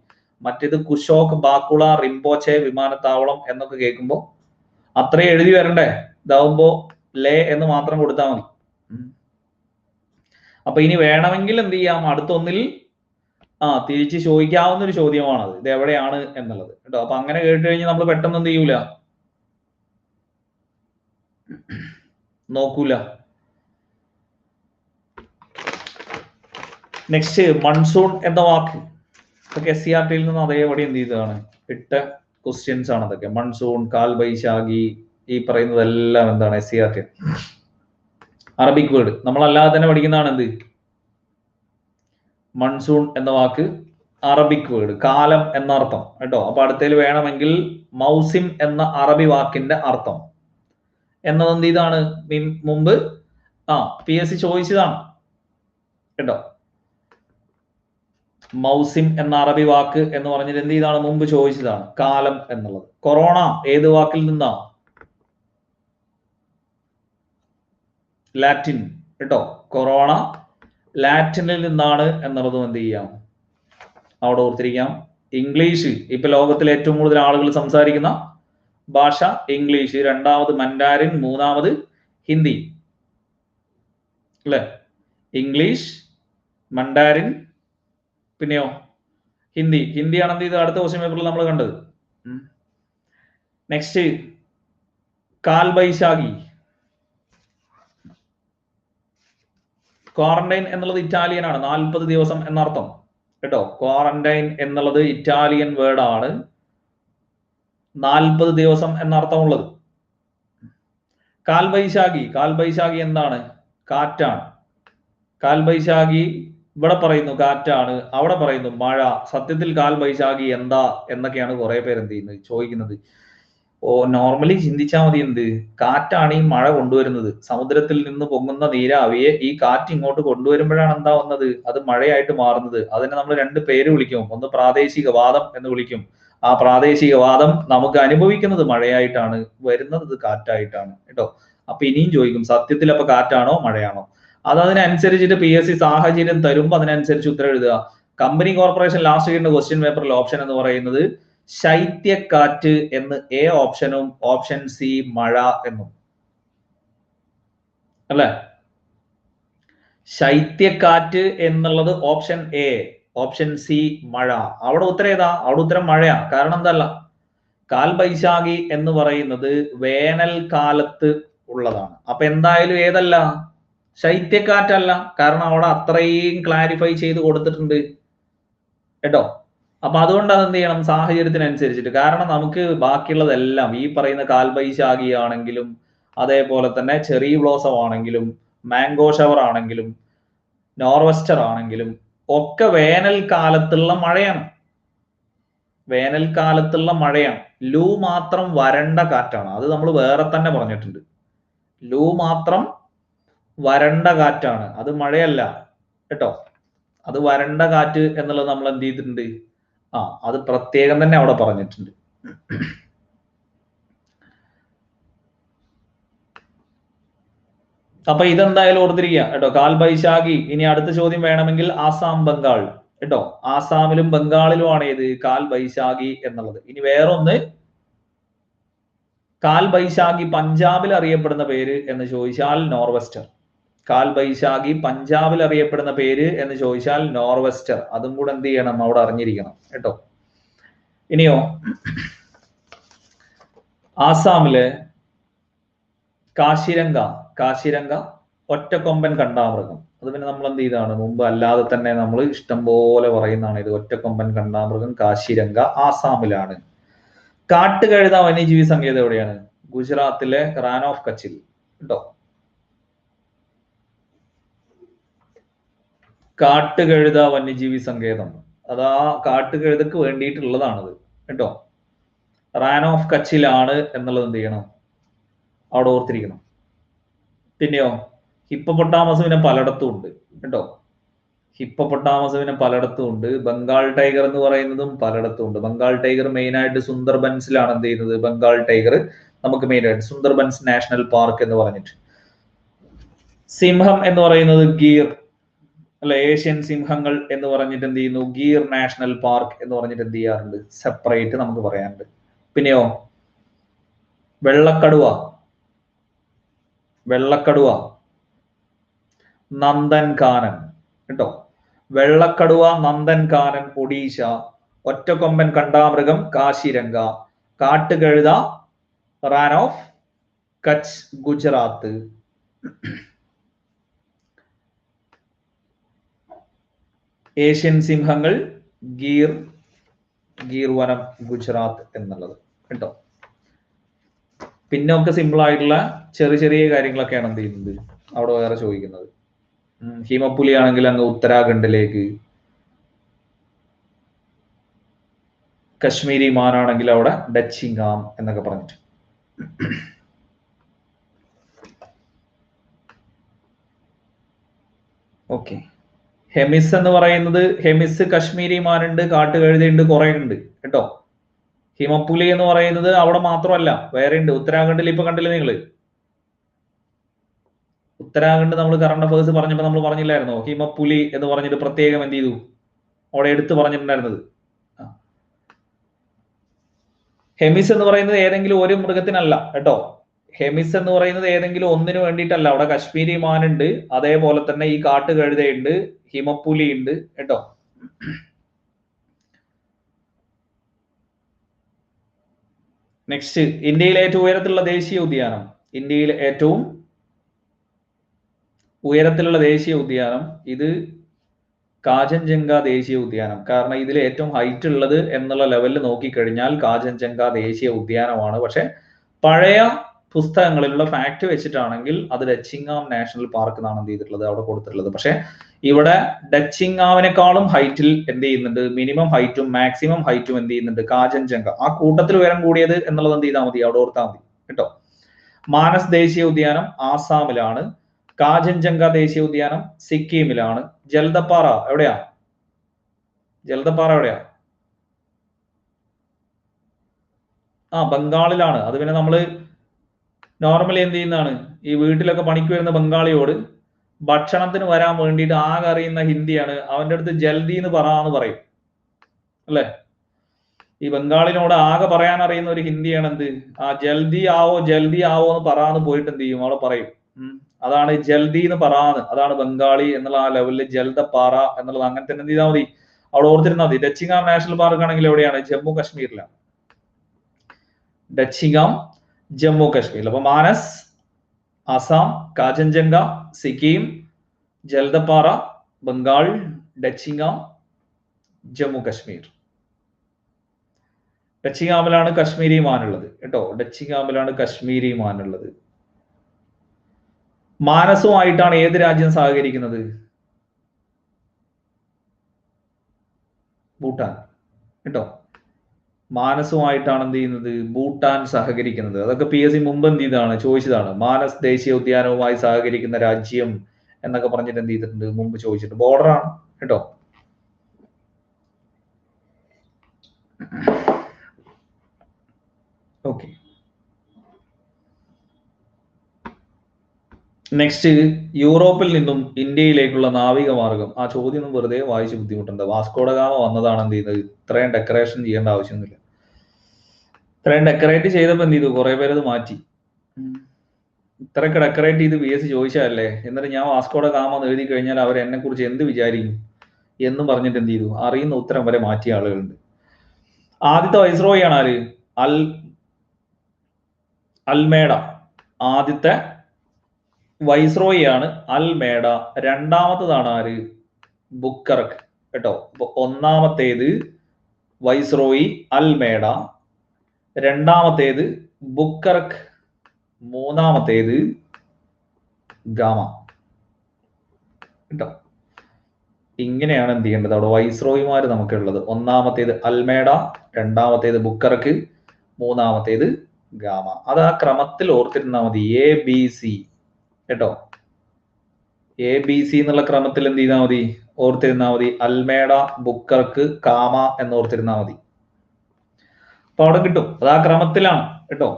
മറ്റേത് കുഷോക്ക് ബാക്കുള റിംപോച്ചെ വിമാനത്താവളം എന്നൊക്കെ കേൾക്കുമ്പോൾ അത്രയും എഴുതി വരണ്ടേ. ഇതാവുമ്പോ ലേ എന്ന് മാത്രം കൊടുത്താൽ മതി. അപ്പൊ ഇനി വേണമെങ്കിൽ എന്ത് ചെയ്യാം, അടുത്തൊന്നിൽ തിരിച്ച് ചോദിക്കാവുന്ന ഒരു ചോദ്യമാണത്, ഇത് എവിടെയാണ് എന്നുള്ളത് കേട്ടോ. അപ്പൊ അങ്ങനെ കേട്ട് കഴിഞ്ഞാൽ നമ്മൾ പെട്ടെന്ന് എന്ത് ചെയ്യൂല, നോക്കൂല. നെക്സ്റ്റ് മൺസൂൺ എന്ന വാക്ക്, ഇതൊക്കെ SCRTയിൽ നിന്ന് അതേപടി എന്ത് ചെയ്തതാണ്, ഇട്ട ക്വസ്റ്റ്യൻസ് ആണ് അതൊക്കെ. മൺസൂൺ, കാൽബൈശാഖി, ഈ പറയുന്നതെല്ലാം എന്താണ് SCRT അറബിക് വേർഡ്. നമ്മളല്ലാതെ തന്നെ പഠിക്കുന്നതാണ് എന്ത്, മൺസൂൺ എന്ന വാക്ക് അറബിക് വേർഡ്, കാലം എന്ന അർത്ഥം കേട്ടോ. അപ്പൊ അടുത്തതിൽ വേണമെങ്കിൽ മൗസിം എന്ന അറബി വാക്കിന്റെ അർത്ഥം എന്നത് എന്ത് ചെയ്താണ്, മുമ്പ് PSC ചോദിച്ചതാണ് കേട്ടോ. മൗസിം എന്ന അറബി വാക്ക് എന്ന് പറഞ്ഞിട്ട് എന്ത് ചെയ്താണ്, മുമ്പ് ചോദിച്ചതാണ് കാലം എന്നുള്ളത്. കൊറോണ ഏത് വാക്കിൽ നിന്നാ, ലാറ്റിൻ കേട്ടോ. കൊറോണ ലാറ്റിനിൽ നിന്നാണ് എന്നുള്ളതും എന്ത് ചെയ്യാം, അവിടെ ഓർത്തിരിക്കാം. ഇംഗ്ലീഷ് ഇപ്പൊ ലോകത്തിൽ ഏറ്റവും കൂടുതൽ ആളുകൾ സംസാരിക്കുന്ന ഭാഷ ഇംഗ്ലീഷ്, രണ്ടാമത് മൻഡാരിൻ, മൂന്നാമത് ഹിന്ദി അല്ലെ. ഇംഗ്ലീഷ്, മൻഡാരിൻ, പിന്നെയോ ഹിന്ദി. ഹിന്ദിയാണ് എന്ത് ചെയ്ത് അടുത്ത ക്വസ്റ്റ്യൻ പേപ്പറിൽ നമ്മൾ കണ്ടത്. നെക്സ്റ്റ് കാൽബൈശാഖി, ക്വാറന്റൈൻ എന്നുള്ളത് ഇറ്റാലിയൻ ആണ്, 40 ദിവസം എന്നർത്ഥം കേട്ടോ. ക്വാറന്റൈൻ എന്നുള്ളത് ഇറ്റാലിയൻ വേർഡ് ആണ്, 40 ദിവസം എന്നർത്ഥമുള്ളത്. കാൽബൈശാഖി, കാൽബൈശാഖി എന്താണ്, കാറ്റാണ്. കാൽബൈശാഖി ഇവിടെ പറയുന്നു കാറ്റാണ്, അവിടെ പറയുന്നു മഴ. സത്യത്തിൽ കാൽബൈശാഖി എന്താ എന്നൊക്കെയാണ് കുറെ പേര് എന്ത് ചെയ്യുന്നത്, ചോദിക്കുന്നത്. നോർമലി ചിന്തിച്ചാൽ മതി, എന്ത് കാറ്റാണ് ഈ മഴ കൊണ്ടുവരുന്നത്. സമുദ്രത്തിൽ നിന്ന് പൊങ്ങുന്ന നീരാവിയെ ഈ കാറ്റ് ഇങ്ങോട്ട് കൊണ്ടുവരുമ്പോഴാണ് എന്താ വന്നത്, അത് മഴയായിട്ട് മാറുന്നത്. അതിനെ നമ്മൾ 2 പേര് വിളിക്കും, ഒന്ന് പ്രാദേശികവാദം എന്ന് വിളിക്കും. ആ പ്രാദേശികവാദം നമുക്ക് അനുഭവിക്കുന്നത് മഴയായിട്ടാണ്, വരുന്നത് കാറ്റായിട്ടാണ് കേട്ടോ. അപ്പൊ ഇനിയും ചോദിക്കും, സത്യത്തിൽ അപ്പൊ കാറ്റാണോ മഴയാണോ? അതിനനുസരിച്ചിട്ട് PSC സാഹചര്യം തരുമ്പോ അതിനനുസരിച്ച് ഉത്തരം എഴുതുക. കമ്പനി കോർപ്പറേഷൻ ലാസ്റ്റ് ചെയ്യുന്ന ക്വസ്റ്റ്യൻ പേപ്പറിൽ ഓപ്ഷൻ എന്ന് പറയുന്നത് ശൈത്യക്കാറ്റ് എന്ന് A ഓപ്ഷനും ഓപ്ഷൻ C മഴ എന്നും അല്ലെ. ശൈത്യക്കാറ്റ് എന്നുള്ളത് ഓപ്ഷൻ A, ഓപ്ഷൻ സി മഴ. അവിടെ ഉത്തരം ഏതാ? അവിടെ ഉത്തരം മഴയാ. കാരണം എന്തല്ല, കാൽബൈശാഖി എന്ന് പറയുന്നത് വേനൽക്കാലത്ത് ഉള്ളതാണ്. അപ്പൊ എന്തായാലും ഏതല്ല, ശൈത്യക്കാറ്റല്ല. കാരണം അവിടെ അത്രയും ക്ലാരിഫൈ ചെയ്ത് കൊടുത്തിട്ടുണ്ട് കേട്ടോ. അപ്പൊ അതുകൊണ്ട് അത് എന്ത് ചെയ്യണം, സാഹചര്യത്തിനനുസരിച്ചിട്ട്. കാരണം നമുക്ക് ബാക്കിയുള്ളതെല്ലാം ഈ പറയുന്ന കാൽബൈശാഖി ആണെങ്കിലും അതേപോലെ തന്നെ ചെറി ബ്ലോസം ആണെങ്കിലും മാംഗോ ഷവർ ആണെങ്കിലും നോർവെസ്റ്റർ ആണെങ്കിലും ഒക്കെ വേനൽക്കാലത്തുള്ള മഴയാണ്. വേനൽക്കാലത്തുള്ള മഴയാണ്. ലൂ മാത്രം വരണ്ട കാറ്റാണ്. അത് നമ്മൾ വേറെ തന്നെ പറഞ്ഞിട്ടുണ്ട്. ലൂ മാത്രം വരണ്ട കാറ്റാണ്, അത് മഴയല്ല കേട്ടോ. അത് വരണ്ട കാറ്റ് എന്നുള്ളത് നമ്മൾ എന്ത് ചെയ്തിട്ടുണ്ട്, അത് പ്രത്യേകം തന്നെ അവിടെ പറഞ്ഞിട്ടുണ്ട്. അപ്പൊ ഇതെന്തായാലും ഓർത്തിരിക്കുക കേട്ടോ, കാൽബൈശാഖി. ഇനി അടുത്ത ചോദ്യം വേണമെങ്കിൽ ആസാം, ബംഗാൾ കേട്ടോ. ആസാമിലും ബംഗാളിലുമാണ് ഏത് കാൽബൈശാഖി എന്നുള്ളത്. ഇനി വേറൊന്ന്, കാൽബൈശാഖി പഞ്ചാബിൽ അറിയപ്പെടുന്ന പേര് എന്ന് ചോദിച്ചാൽ നോർവെസ്റ്റർ. കാൽബൈശാഖി പഞ്ചാബിൽ അറിയപ്പെടുന്ന പേര് എന്ന് ചോദിച്ചാൽ നോർവെസ്റ്റർ. അതും കൂടെ എന്ത് ചെയ്യണം, അവിടെ അറിഞ്ഞിരിക്കണം കേട്ടോ. ഇനിയോ, ആസാമില് കാശിരംഗ ഒറ്റക്കൊമ്പൻ കണ്ടാമൃഗം. അത് പിന്നെ നമ്മൾ എന്ത് ചെയ്താണ്, മുമ്പ് അല്ലാതെ തന്നെ നമ്മൾ ഇഷ്ടം പോലെ പറയുന്നതാണ്. ഇത് ഒറ്റക്കൊമ്പൻ കണ്ടാമൃഗം കാശിരംഗ ആസാമിലാണ്. കാട്ടുകഴുത വന്യജീവി സങ്കേതം എവിടെയാണ്? ഗുജറാത്തിലെ റാൻ ഓഫ് കച്ചിൽ കേട്ടോ. കാട്ടുകഴുത വന്യജീവി സങ്കേതം അതാ കാട്ടുകഴുതക്ക് വേണ്ടിയിട്ടുള്ളതാണത് കേട്ടോ. റാൻ ഓഫ് കച്ചിലാണ് എന്നുള്ളത് എന്ത് ചെയ്യണം, അവിടെ ഓർത്തിരിക്കണം. പിന്നെയോ, ഹിപ്പോപ്പൊട്ടാമസ് പിന്നെ പലയിടത്തും ഉണ്ട് കേട്ടോ. ഹിപ്പോപ്പൊട്ടാമസ് പിന്നെ പലയിടത്തും ഉണ്ട്. ബംഗാൾ ടൈഗർ എന്ന് പറയുന്നതും പലയിടത്തും ഉണ്ട്. ബംഗാൾ ടൈഗർ മെയിൻ ആയിട്ട് സുന്ദർബൻസിലാണ് എന്ത് ചെയ്യുന്നത്. ബംഗാൾ ടൈഗർ നമുക്ക് മെയിൻ ആയിട്ട് സുന്ദർബൻസ് നാഷണൽ പാർക്ക് എന്ന് പറഞ്ഞിട്ട്. സിംഹം എന്ന് പറയുന്നത് ഗീർ അല്ല, ഏഷ്യൻ സിംഹങ്ങൾ എന്ന് പറഞ്ഞിട്ട് എന്ത് ചെയ്യുന്നു, ഗീർ നാഷണൽ പാർക്ക് എന്ന് പറഞ്ഞിട്ട് എന്ത് ചെയ്യാറുണ്ട്, സെപ്പറേറ്റ് നമുക്ക് പറയാറുണ്ട്. പിന്നെയോ, വെള്ളക്കടുവ നന്ദൻകാനൻ കേട്ടോ. വെള്ളക്കടുവ നന്ദൻകാനൻ ഒഡീഷ, ഒറ്റക്കൊമ്പൻ കണ്ടാമൃഗം കാശിരംഗ, കാട്ടുകഴുത റാൻ ഓഫ് കച്ച് ഗുജറാത്ത്, ഏഷ്യൻ സിംഹങ്ങൾ ഗീർ വനം ഗുജറാത്ത് എന്നുള്ളത് കേട്ടോ. പിന്നെ ഒക്കെ സിമ്പിൾ ആയിട്ടുള്ള ചെറിയ കാര്യങ്ങളൊക്കെയാണ് എന്ത് ചെയ്യുന്നത് അവിടെ വേറെ ചോദിക്കുന്നത്. ഹിമപ്പുലി ആണെങ്കിൽ അങ്ങ് ഉത്തരാഖണ്ഡിലേക്ക്, കശ്മീരി മാനാണെങ്കിൽ അവിടെ ഡച്ചിങ്ങാം എന്നൊക്കെ പറഞ്ഞിട്ട്. ഓക്കെ, ഹെമിസ് എന്ന് പറയുന്നത്, ഹെമിസ് കശ്മീരി മാനുണ്ട്, കാട്ടുകഴുതയുണ്ട്, കുറെ ഉണ്ട് കേട്ടോ. ഹിമപ്പുലി എന്ന് പറയുന്നത് അവിടെ മാത്രമല്ല, വേറെ ഉണ്ട്. ഉത്തരാഖണ്ഡിൽ ഇപ്പൊ കണ്ടില്ലേ നിങ്ങള്, ഉത്തരാഖണ്ഡ് നമ്മൾ കറണ്ട് അഫേഴ്സ് പറഞ്ഞപ്പോ നമ്മൾ പറഞ്ഞില്ലായിരുന്നോ, ഹിമപ്പുലി എന്ന് പറഞ്ഞിട്ട് പ്രത്യേകം എന്ത് ചെയ്തു അവിടെ എടുത്തു പറഞ്ഞിട്ടുണ്ടായിരുന്നത്. ഹെമിസ് എന്ന് പറയുന്നത് ഏതെങ്കിലും ഒരു മൃഗത്തിനല്ല കേട്ടോ. ഹെമിസ് എന്ന് പറയുന്നത് ഏതെങ്കിലും ഒന്നിനു വേണ്ടിയിട്ടല്ല. അവിടെ കശ്മീരി മാനുണ്ട്, അതേപോലെ തന്നെ ഈ കാട്ടുകഴുതയുണ്ട്, ഹിമപ്പുലി ഉണ്ട് കേട്ടോ. നെക്സ്റ്റ്, ഇന്ത്യയിലെ ഏറ്റവും ഉയരത്തിലുള്ള ദേശീയ ഉദ്യാനം. ഇന്ത്യയിലെ ഏറ്റവും ഉയരത്തിലുള്ള ദേശീയ ഉദ്യാനം ഇത് കാഞ്ചൻജംഗ ദേശീയ ഉദ്യാനം. കാരണം ഇതിൽ ഏറ്റവും ഹൈറ്റ് ഉള്ളത് എന്നുള്ള ലെവലിൽ നോക്കിക്കഴിഞ്ഞാൽ കാഞ്ചൻജംഗ ദേശീയ ഉദ്യാനമാണ്. പക്ഷെ പഴയ പുസ്തകങ്ങളിലുള്ള ഫാക്ട് വെച്ചിട്ടാണെങ്കിൽ അത് ഡച്ചിങ്ങാം നാഷണൽ പാർക്ക് എന്നാണ് എന്ത് ചെയ്തിട്ടുള്ളത് അവിടെ കൊടുത്തിട്ടുള്ളത്. പക്ഷെ ഇവിടെ ഡച്ചിങ്ങാവിനേക്കാളും ഹൈറ്റിൽ എന്ത് ചെയ്യുന്നുണ്ട്, മിനിമം ഹൈറ്റും മാക്സിമം ഹൈറ്റും എന്ത് ചെയ്യുന്നുണ്ട് കാഞ്ചൻജംഗ. ആ കൂട്ടത്തിൽ ഉയരം കൂടിയത് എന്നുള്ളത് എന്ത് ചെയ്താൽ മതി, അവിടെ ഓർത്താൽ മതി കേട്ടോ. മാനസ് ദേശീയ ഉദ്യാനം ആസാമിലാണ്, കാഞ്ചൻജംഗ ദേശീയ ഉദ്യാനം സിക്കിമിലാണ്, ജലദപ്പാറ എവിടെയാ, ബംഗാളിലാണ്. അത് പിന്നെ നമ്മള് നോർമലി എന്ത് ചെയ്യുന്നതാണ്, ഈ വീട്ടിലൊക്കെ പണിക്ക് വരുന്ന ബംഗാളിയോട് ഭക്ഷണത്തിന് വരാൻ വേണ്ടിയിട്ട് ആകെ അറിയുന്ന ഹിന്ദിയാണ്, അവന്റെ അടുത്ത് ജൽദി എന്ന് പറയും അല്ലെ. ഈ ബംഗാളിനോട് ആകെ പറയാൻ അറിയുന്ന ഒരു ഹിന്ദിയാണ് എന്ത്, ജൽദി ആവോ എന്ന് പറയാന്ന് പോയിട്ട് എന്ത് ചെയ്യും, അവിടെ പറയും. അതാണ് ജൽദി എന്ന് പറയാന്ന്, അതാണ് ബംഗാളി എന്നുള്ള ആ ലെവലിൽ ജൽദപ്പാറ എന്നുള്ളത്. അങ്ങനെ തന്നെ എന്ത് ചെയ്താൽ മതി, അവിടെ ഓർത്തിരുന്നാൽ മതി. ഡച്ചിങ്ങാം നാഷണൽ പാർക്ക് ആണെങ്കിൽ എവിടെയാണ്? ജമ്മു കാശ്മീരിലാണ്. ഡച്ചിങ്ങാം ജമ്മു കാശ്മീരിൽ. അപ്പൊ മാനസ് ആസാം, കാഞ്ചൻജംഗ സിക്കിം, ജലദപ്പാറ ബംഗാൾ, ഡച്ചിങ്ങാം ജമ്മു കാശ്മീർ. ഡച്ചിങ്ങാമിലാണ് കശ്മീരി മാനുള്ളത് കേട്ടോ. ഡച്ചിങ്ങാമിലാണ് കശ്മീരി മാനുള്ളത്. മാനസുമായിട്ടാണ് ഏത് രാജ്യം സഹകരിക്കുന്നത്? ഭൂട്ടാൻ കേട്ടോ. മാനസുമായിട്ടാണ് എന്ത് ചെയ്യുന്നത്? ഭൂട്ടാൻ സഹകരിക്കുന്നത്. അതൊക്കെ PSC മുമ്പ് എന്ത് ചെയ്താണ്? ചോദിച്ചതാണ്. മാനസ് ദേശീയ ഉദ്യാനവുമായി സഹകരിക്കുന്ന രാജ്യം എന്നൊക്കെ പറഞ്ഞിട്ട് എന്ത് ചെയ്തിട്ടുണ്ട്? മുമ്പ് ചോദിച്ചിട്ടുണ്ട്. ബോർഡറാണ് കേട്ടോ. ഓക്കെ, നെക്സ്റ്റ്, യൂറോപ്പിൽ നിന്നും ഇന്ത്യയിലേക്കുള്ള നാവിക മാർഗം. ആ ചോദ്യം ഒന്നും വെറുതെ വായിച്ച് ബുദ്ധിമുട്ടുണ്ട്. വാസ്കോഡഗാമ വന്നതാണ് എന്ത് ചെയ്യുന്നത്? ഇത്രയും ഡെക്കറേഷൻ ചെയ്യേണ്ട ആവശ്യമൊന്നുമില്ല. ഇത്രയും ഡെക്കറേറ്റ് ചെയ്തപ്പോൾ എന്ത് ചെയ്തു? കുറെ പേരത് മാറ്റി. ഇത്രയൊക്കെ ഡെക്കറേറ്റ് ചെയ്ത് PSC ചോദിച്ചാലേ, എന്നിട്ട് ഞാൻ വാസ്കോഡഗാമ എന്ന് എഴുതി കഴിഞ്ഞാൽ അവർ എന്നെ കുറിച്ച് എന്ത് വിചാരിക്കും എന്നും പറഞ്ഞിട്ട് എന്ത് ചെയ്തു? അറിയുന്ന ഉത്തരം വരെ മാറ്റിയ ആളുകളുണ്ട്. ആദ്യത്തെ വൈസ്രോയി ആണ് ആര്? അൽമേഡ. ആദ്യത്തെ വൈസ്രോയി ആണ് അൽമേഡ. രണ്ടാമത്തതാണ് ആര്? ബുക്കർക്ക് കേട്ടോ. അപ്പൊ ഒന്നാമത്തേത് വൈസ്രോയി അൽമേഡ, രണ്ടാമത്തേത് ബുക്കർക്ക്, മൂന്നാമത്തേത് ഗാമ കേട്ടോ. ഇങ്ങനെയാണ് എന്ത് ചെയ്യേണ്ടത്? അവിടെ വൈസ്രോയിമാര് നമുക്കുള്ളത്. ഒന്നാമത്തേത് അൽമേഡ, രണ്ടാമത്തേത് ബുക്കർക്ക്, മൂന്നാമത്തേത് ഗാമ. അത് ആ ക്രമത്തിൽ ഓർത്തിരുന്നാൽ മതി. ABC കേട്ടോ. ABC എന്നുള്ള ക്രമത്തിൽ എന്ത് ചെയ്താൽ മതി? ഓർത്തിരുന്നാൽ മതി. അൽമേഡ, ബുക്കർക്ക്, കാമ എന്ന് ഓർത്തിരുന്നാൽ മതി. അപ്പൊ അവിടെ കിട്ടും. അത് ആ ക്രമത്തിലാണ് കേട്ടോ.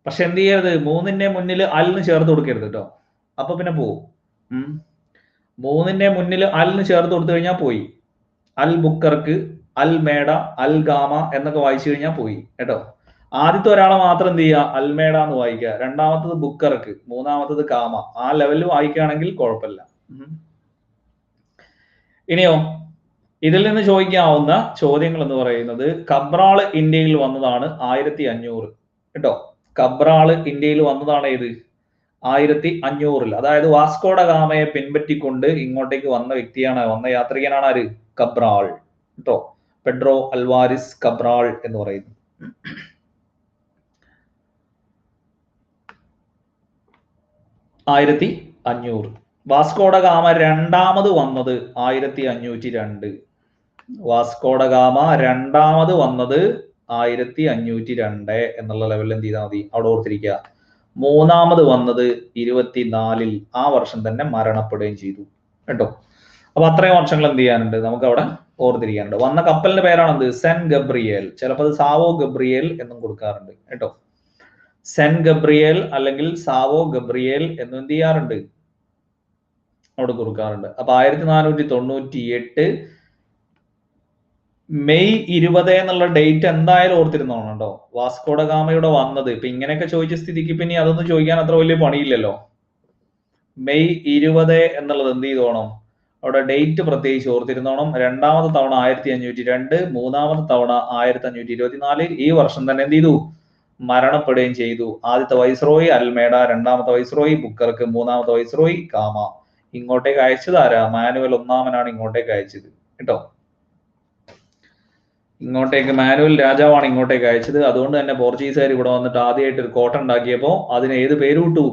പക്ഷെ എന്ത് ചെയ്യരുത്? മൂന്നിന്റെ മുന്നിൽ അൽന്ന് ചേർത്ത് കൊടുക്കരുത് കേട്ടോ. അപ്പൊ പിന്നെ പോവും. മൂന്നിന്റെ മുന്നിൽ അൽന്ന് ചേർത്ത് കൊടുത്തു കഴിഞ്ഞാൽ പോയി. അൽ ബുക്കർക്ക്, അൽമേഡ, അൽ ഗാമ എന്നൊക്കെ വായിച്ചു കഴിഞ്ഞാൽ പോയി കേട്ടോ. ആദ്യത്തെ ഒരാളെ മാത്രം എന്ത് ചെയ്യുക? അൽമേഡ എന്ന് വായിക്കുക, രണ്ടാമത്തത് ബുക്കർക്ക്, മൂന്നാമത്തത് കാമ. ആ ലെവലിൽ വായിക്കുകയാണെങ്കിൽ കുഴപ്പമില്ല. ഇനിയോ, ഇതിൽ നിന്ന് ചോദിക്കാവുന്ന ചോദ്യങ്ങൾ എന്ന് പറയുന്നത്, കബ്രാള് ഇന്ത്യയിൽ വന്നതാണ് 1500 കേട്ടോ. കബ്രാള് ഇന്ത്യയിൽ വന്നതാണ് ഏത്? 1500. അതായത് വാസ്കോഡ ഗാമയെ പിൻപറ്റിക്കൊണ്ട് ഇങ്ങോട്ടേക്ക് വന്ന വ്യക്തിയാണ്, വന്ന യാത്രികനാണ് ആര്? കബ്രാൾ കേട്ടോ. പെഡ്രോ അൽവാരിസ് കബ്രാൾ എന്ന് പറയുന്നു. 1500. വാസ്കോഡ ഗാമ രണ്ടാമത് വന്നത് 1502. വാസ്കോഡ ഗാമ രണ്ടാമത് വന്നത് 1502 എന്നുള്ള ലെവലിൽ എന്ത് ചെയ്താൽ മതി? അവിടെ ഓർത്തിരിക്കുക. മൂന്നാമത് വന്നത് 24-ൽ. ആ വർഷം തന്നെ മരണപ്പെടുകയും ചെയ്തു കേട്ടോ. അപ്പൊ അത്രയും വർഷങ്ങൾ എന്ത് ചെയ്യാനുണ്ട്? നമുക്ക് അവിടെ ഓർത്തിരിക്കാനുണ്ട്. വന്ന കപ്പലിന്റെ പേരാണ് എന്ത്? Saint Gabriel. ചിലപ്പോൾ അത് സാവോ ഗബ്രിയേൽ എന്നും കൊടുക്കാറുണ്ട് കേട്ടോ. സെന്റ് ഗബ്രിയേൽ അല്ലെങ്കിൽ സാവോ ഗബ്രിയേൽ എന്നും എന്ത് ചെയ്യാറുണ്ട്? അവിടെ കൊടുക്കാറുണ്ട്. അപ്പൊ 1498 മെയ് 20 എന്നുള്ള ഡേറ്റ് എന്തായാലും ഓർത്തിരുന്നോണം കേട്ടോ. വാസ്കോഡ ഗാമയുടെ വന്നത്. ഇപ്പൊ ഇങ്ങനെയൊക്കെ ചോദിച്ച സ്ഥിതിക്ക് പിന്നെ അതൊന്നും ചോദിക്കാൻ അത്ര വലിയ പണിയില്ലല്ലോ. മെയ് 20 എന്നുള്ളത് എന്ത് ചെയ്തോണം? അവിടെ ഡേറ്റ് പ്രത്യേകിച്ച് ഓർത്തിരുന്നോണം. രണ്ടാമത്തെ തവണ 1502, മൂന്നാമത്തെ തവണ 1524. ഈ വർഷം തന്നെ എന്ത് ചെയ്തു? മരണപ്പെടുകയും ചെയ്തു. ആദ്യത്തെ വൈസ്രോയി അൽമേഡ, രണ്ടാമത്തെ വൈസ്രോയി ബുക്കർക്ക്, മൂന്നാമത്തെ വൈസ്രോയി കാമ. ഇങ്ങോട്ടേക്ക് അയച്ചത് ആരാ? മാനുവൽ ഒന്നാമനാണ് ഇങ്ങോട്ടേക്ക് അയച്ചത് കേട്ടോ. ഇങ്ങോട്ടേക്ക് മാനുവൽ രാജാവാണ് ഇങ്ങോട്ടേക്ക് അയച്ചത്. അതുകൊണ്ട് തന്നെ പോർച്ചുഗീസുകാർ ഇവിടെ വന്നിട്ട് ആദ്യമായിട്ട് ഒരു കോട്ട ഉണ്ടാക്കിയപ്പോൾ അതിന് ഏത് പേര് വിട്ടു?